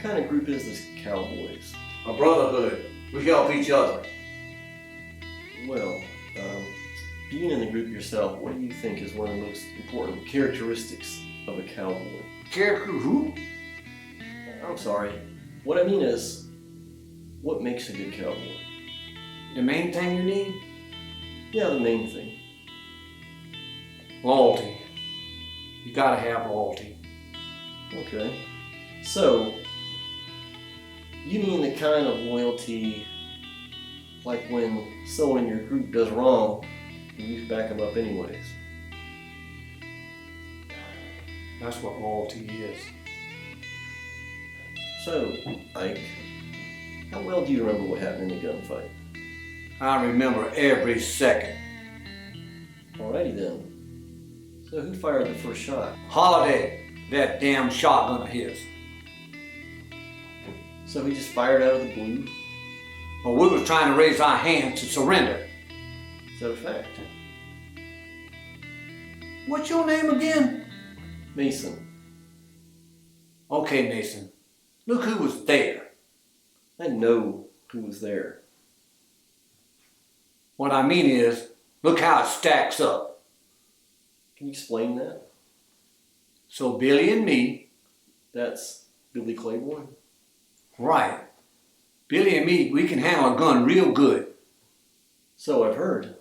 kind of group is this Cowboys? A brotherhood. We help each other. Well, being in the group yourself, what do you think is one of the most important characteristics of a cowboy? Character who? I'm sorry. What I mean is, what makes a good cowboy? The main thing you need? Yeah, the main thing. Loyalty. You gotta have loyalty. Okay. So, you mean the kind of loyalty like when someone in your group does wrong, you back them up anyways? That's what loyalty is. So, Ike, how well do you remember what happened in the gunfight? I remember every second. Alrighty then. So who fired the first shot? Holliday, that damn shotgun of his. So he just fired out of the blue? Well, we was trying to raise our hand to surrender. Is that a fact? What's your name again? Mason. Okay, Mason. Look who was there. I know who was there. What I mean is, look how it stacks up. Can you explain that? So Billy and me. That's Billy Claiborne? Right. Billy and me, we can handle a gun real good. So I've heard.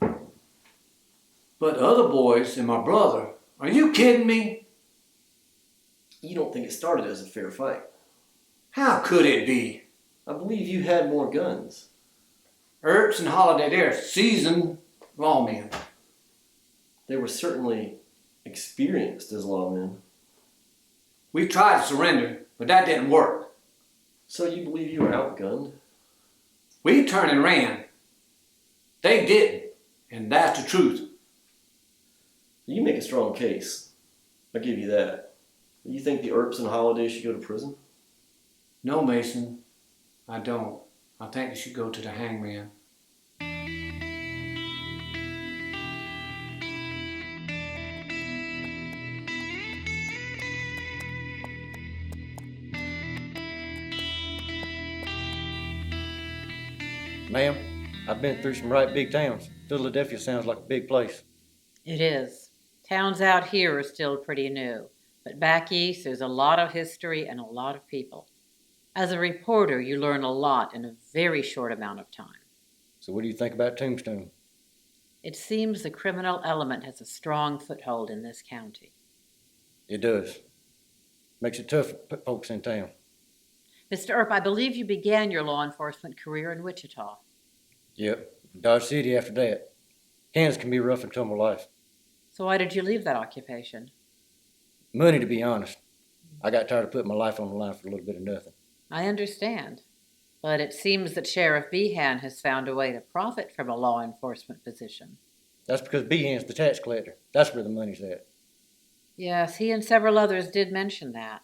But the other boys and my brother, are you kidding me? You don't think it started as a fair fight? How could it be? I believe you had more guns. Earps and Holiday, they're seasoned lawmen. They were certainly experienced as lawmen. We tried to surrender, but that didn't work. So you believe you were outgunned? We turned and ran. They didn't, and that's the truth. You make a strong case. I'll give you that. You think the Earps and Holiday should go to prison? No, Mason, I don't. I think they should go to the hangman. Ma'am, I've been through some right big towns. Philadelphia sounds like a big place. It is. Towns out here are still pretty new, but back east there's a lot of history and a lot of people. As a reporter, you learn a lot in a very short amount of time. So what do you think about Tombstone? It seems the criminal element has a strong foothold in this county. It does. Makes it tough to put folks in town. Mr. Earp, I believe you began your law enforcement career in Wichita. Yep, Dodge City after that. Kansas can be a rough and tumble life. So why did you leave that occupation? Money, to be honest. I got tired of putting my life on the line for a little bit of nothing. I understand. But it seems that Sheriff Behan has found a way to profit from a law enforcement position. That's because Behan's the tax collector. That's where the money's at. Yes, he and several others did mention that.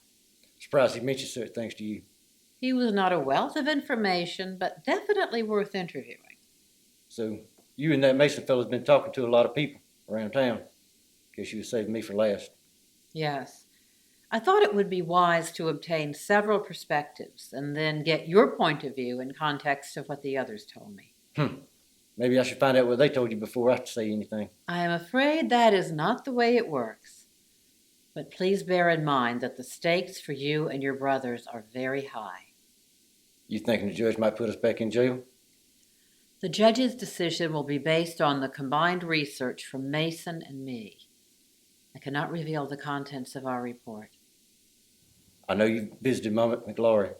Surprised he mentioned such things to you. He was not a wealth of information, but definitely worth interviewing. So, you and that Mason fellow's been talking to a lot of people around town. Guess you was saving me for last. Yes. I thought it would be wise to obtain several perspectives and then get your point of view in context of what the others told me. Maybe I should find out what they told you before I say anything. I am afraid that is not the way it works. But please bear in mind that the stakes for you and your brothers are very high. You thinking the judge might put us back in jail? The judge's decision will be based on the combined research from Mason and me. I cannot reveal the contents of our report. I know you visited Mama McLaury.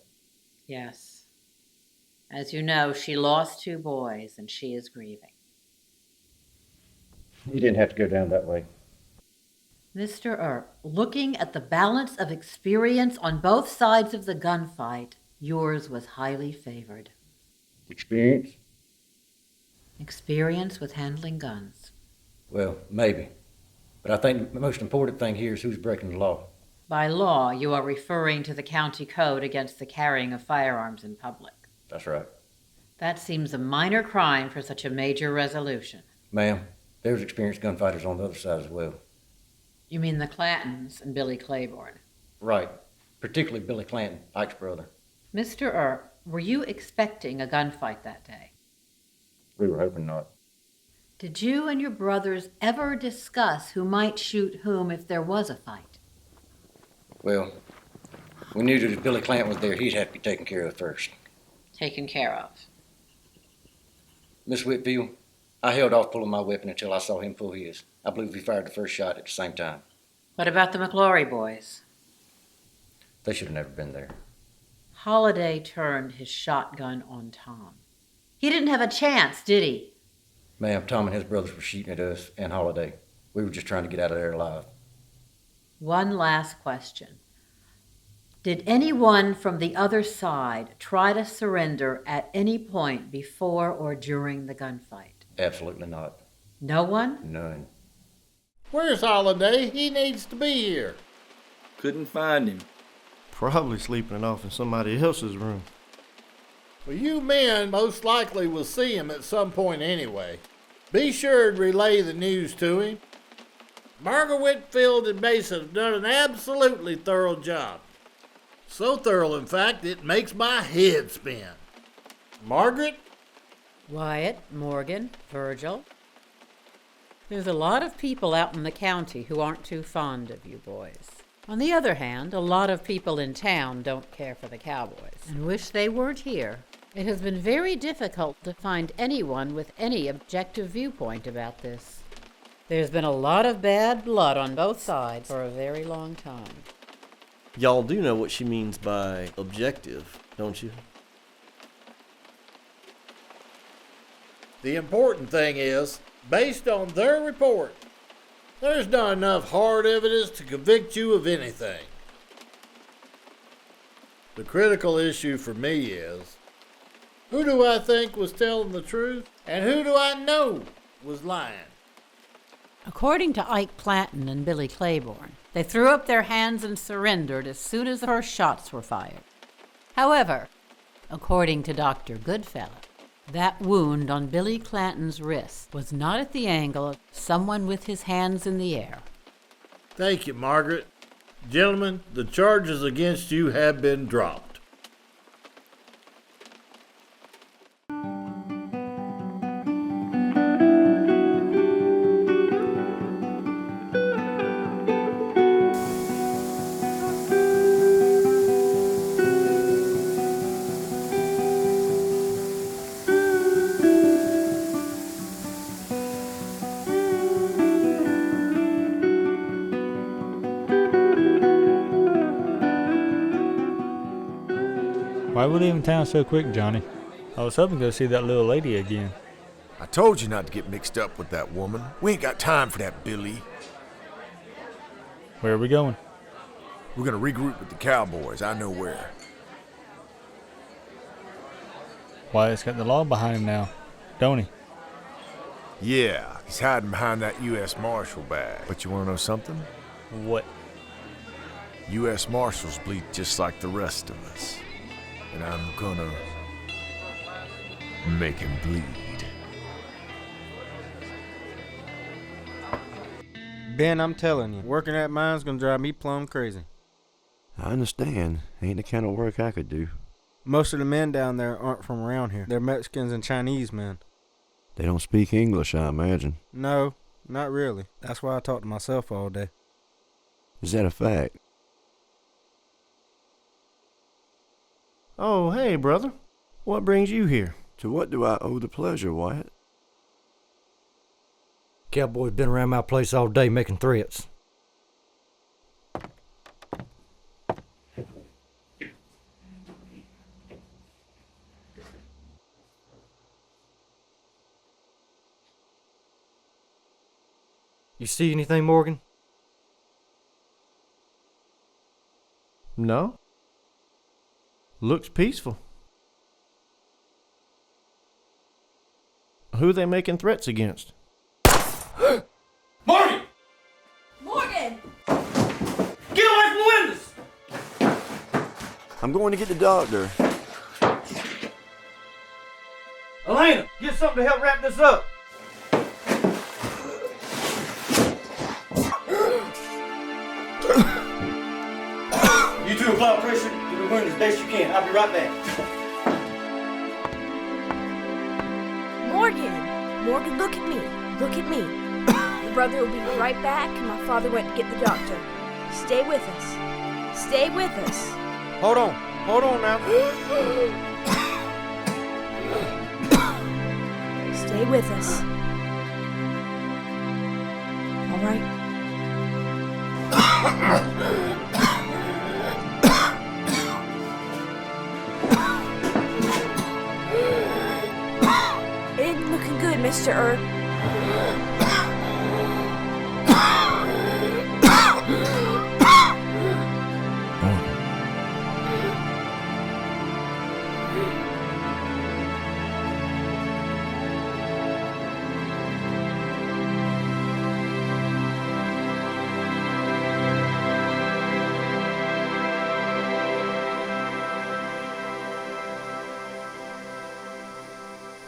Yes. As you know, she lost 2 boys, and she is grieving. You didn't have to go down that way. Mr. Earp, looking at the balance of experience on both sides of the gunfight, yours was highly favored. Experience? Experience with handling guns. Well, maybe. But I think the most important thing here is who's breaking the law. By law, you are referring to the county code against the carrying of firearms in public. That's right. That seems a minor crime for such a major resolution. Ma'am, there's experienced gunfighters on the other side as well. You mean the Clantons and Billy Claiborne? Right. Particularly Billy Clanton, Ike's brother. Mr. Earp, were you expecting a gunfight that day? We were hoping not. Did you and your brothers ever discuss who might shoot whom if there was a fight? Well, we knew that if Billy Clanton was there, he'd have to be taken care of first. Taken care of. Miss Whitfield, I held off pulling my weapon until I saw him pull his. I believe we fired the first shot at the same time. What about the McLaury boys? They should have never been there. Holiday turned his shotgun on Tom. He didn't have a chance, did he? Ma'am, Tom and his brothers were shooting at us and Holiday. We were just trying to get out of there alive. One last question. Did anyone from the other side try to surrender at any point before or during the gunfight? Absolutely not. No one? None. Where's Holiday? He needs to be here. Couldn't find him. Probably sleeping it off in somebody else's room. Well, you men most likely will see him at some point anyway. Be sure to relay the news to him. Margaret Whitfield and Mason have done an absolutely thorough job. So thorough, in fact, it makes my head spin. Margaret? Wyatt, Morgan, Virgil. There's a lot of people out in the county who aren't too fond of you boys. On the other hand, a lot of people in town don't care for the Cowboys and wish they weren't here. It has been very difficult to find anyone with any objective viewpoint about this. There's been a lot of bad blood on both sides for a very long time. Y'all do know what she means by objective, don't you? The important thing is, based on their report, there's not enough hard evidence to convict you of anything. The critical issue for me is, who do I think was telling the truth, and who do I know was lying? According to Ike Clanton and Billy Claiborne, they threw up their hands and surrendered as soon as the first shots were fired. However, according to Dr. Goodfellow, that wound on Billy Clanton's wrist was not at the angle of someone with his hands in the air. Thank you, Margaret. Gentlemen, the charges against you have been dropped. Why are we leaving town so quick, Johnny? I was hoping to go see that little lady again. I told you not to get mixed up with that woman. We ain't got time for that, Billy. Where are we going? We're gonna regroup with the Cowboys. I know where. Wyatt's got the law behind him now, don't he? Yeah, he's hiding behind that U.S. Marshal badge. But you wanna know something? What? U.S. Marshals bleed just like the rest of us. And I'm gonna make him bleed. Ben, I'm telling you, working that mine's gonna drive me plumb crazy. I understand. Ain't the kind of work I could do. Most of the men down there aren't from around here. They're Mexicans and Chinese men. They don't speak English, I imagine. No, not really. That's why I talk to myself all day. Is that a fact? Oh, hey, brother. What brings you here? To what do I owe the pleasure, Wyatt? Cowboy's been around my place all day making threats. You see anything, Morgan? No. Looks peaceful. Who are they making threats against? Morgan! Morgan! Get away from the windows! I'm going to get the doctor. Elena, get something to help wrap this up. You two apply pressure to the wound as best you can. I'll be right back. Morgan, look at me. Look at me. Your brother will be right back, and my father went to get the doctor. Stay with us. Stay with us. Hold on now. Stay with us. All right? It ain't looking good, Mr. Earp.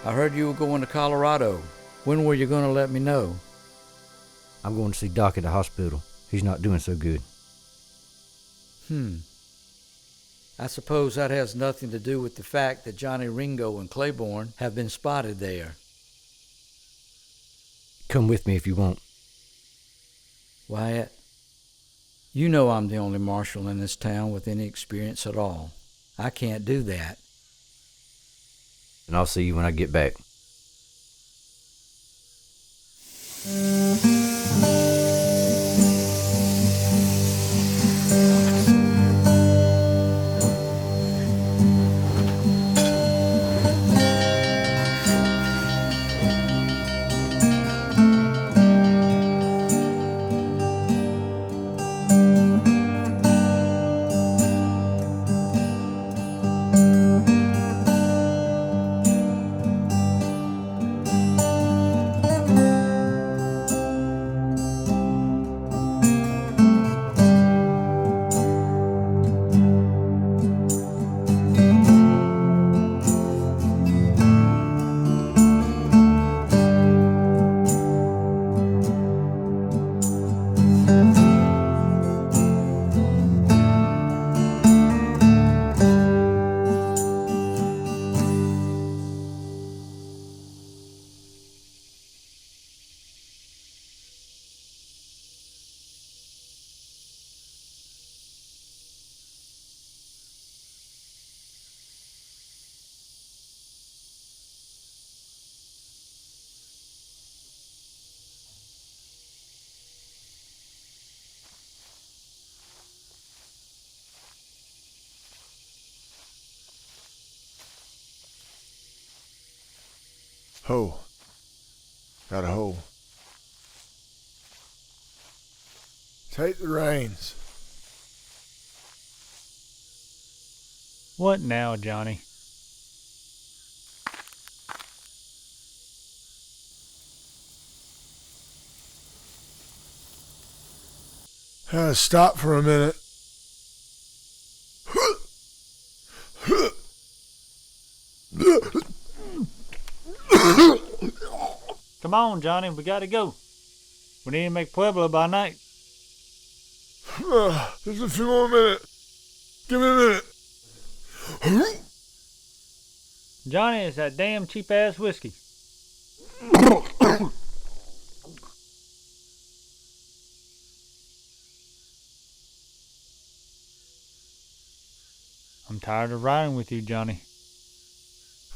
I heard you were going to Colorado. When were you going to let me know? I'm going to see Doc at the hospital. He's not doing so good. I suppose that has nothing to do with the fact that Johnny Ringo and Claiborne have been spotted there. Come with me if you want. Wyatt, you know I'm the only marshal in this town with any experience at all. I can't do that. And I'll see you when I get back. Ho. Got a hole. Take the reins. What now, Johnny? Stop for a minute. Come on, Johnny, we gotta go. We need to make Pueblo by night. Just a few more minutes. Give me a minute. Johnny, it's that damn cheap-ass whiskey. I'm tired of riding with you, Johnny.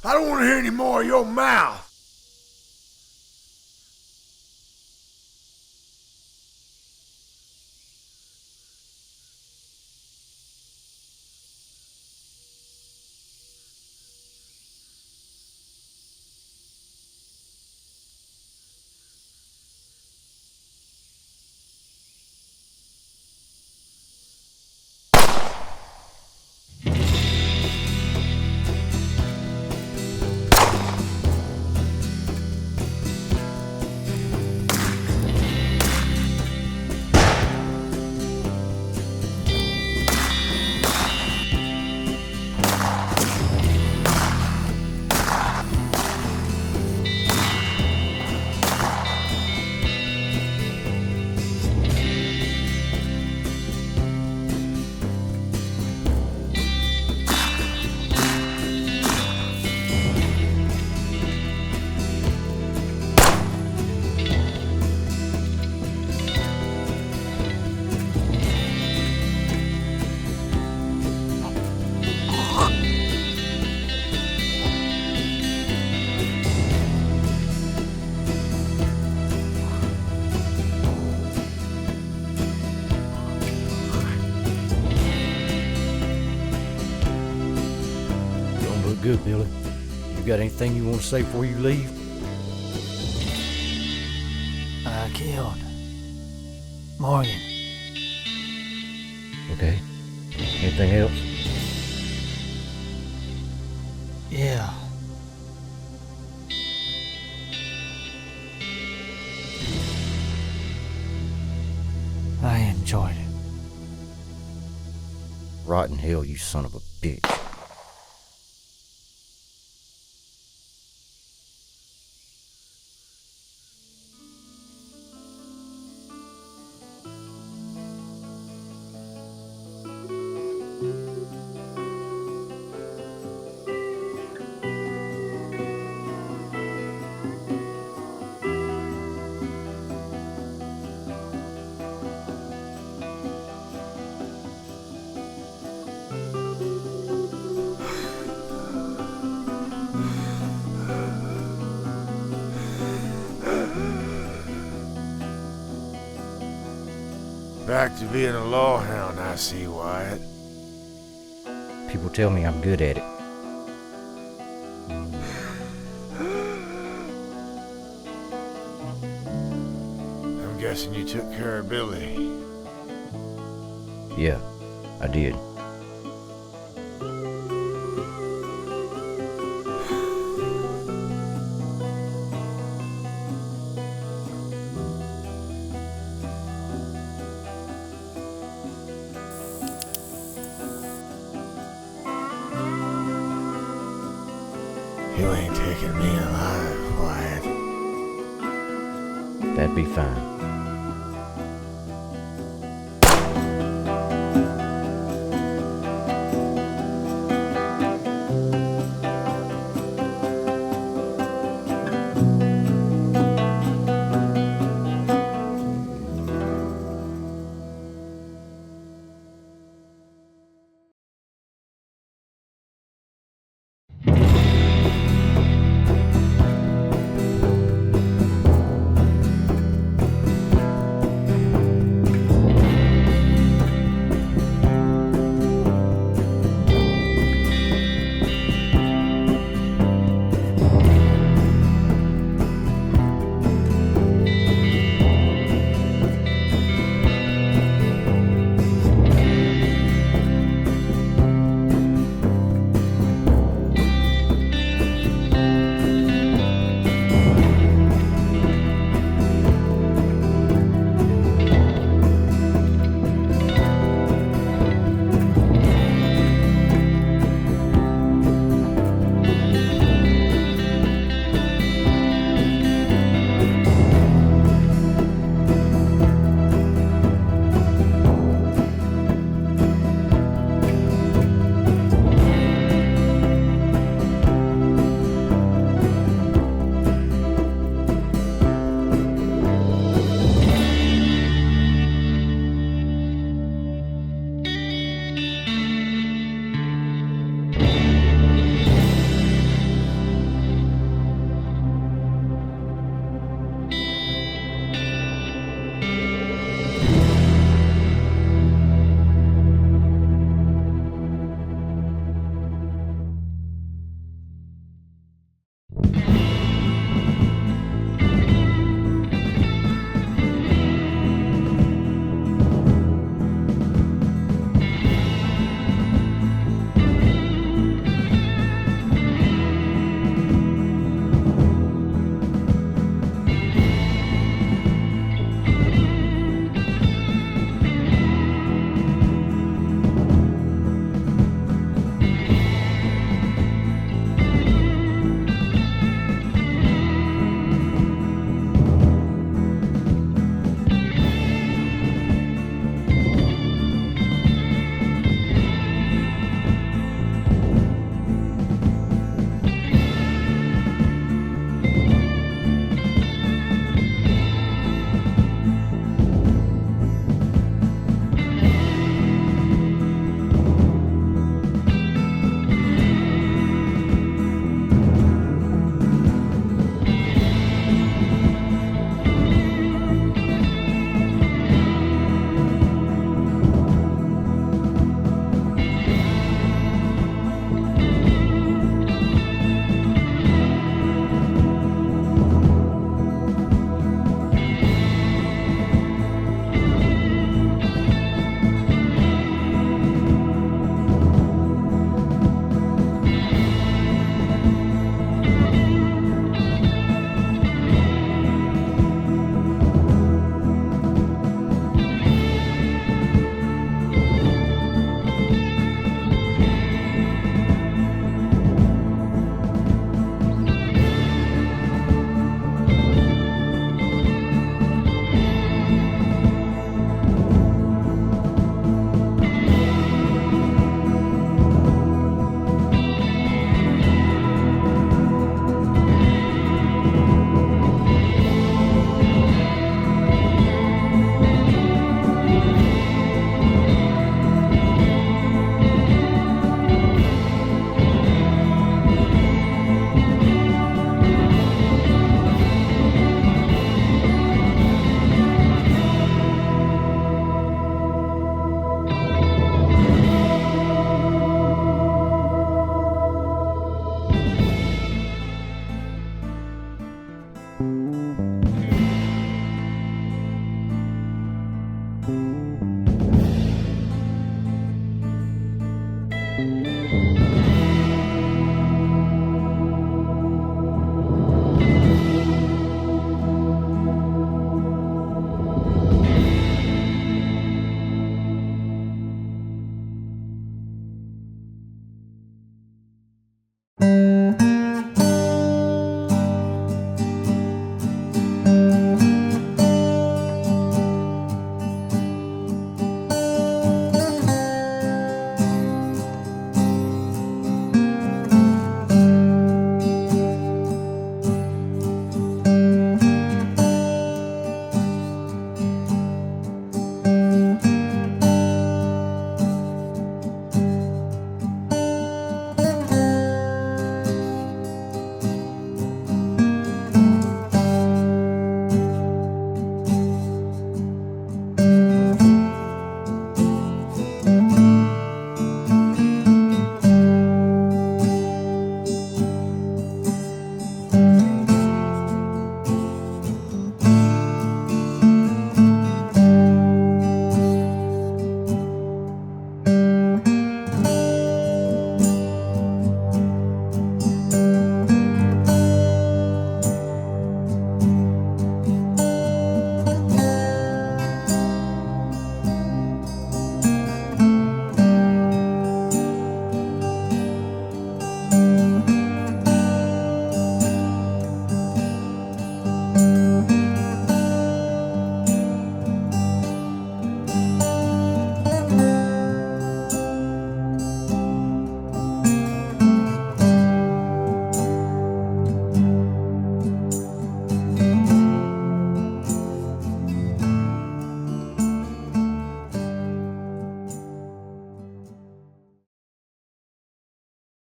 I don't want to hear any more of your mouth. Good, Billy. You got anything you want to say before you leave? I killed Morgan. Okay. Anything else? Yeah. I enjoyed it. Rotten hell, you son of a bitch. Back to being a lawhound, I see, Wyatt. People tell me I'm good at it. I'm guessing you took care of Billy. Yeah, I did. You ain't taking me alive, Wyatt. That'd be fine.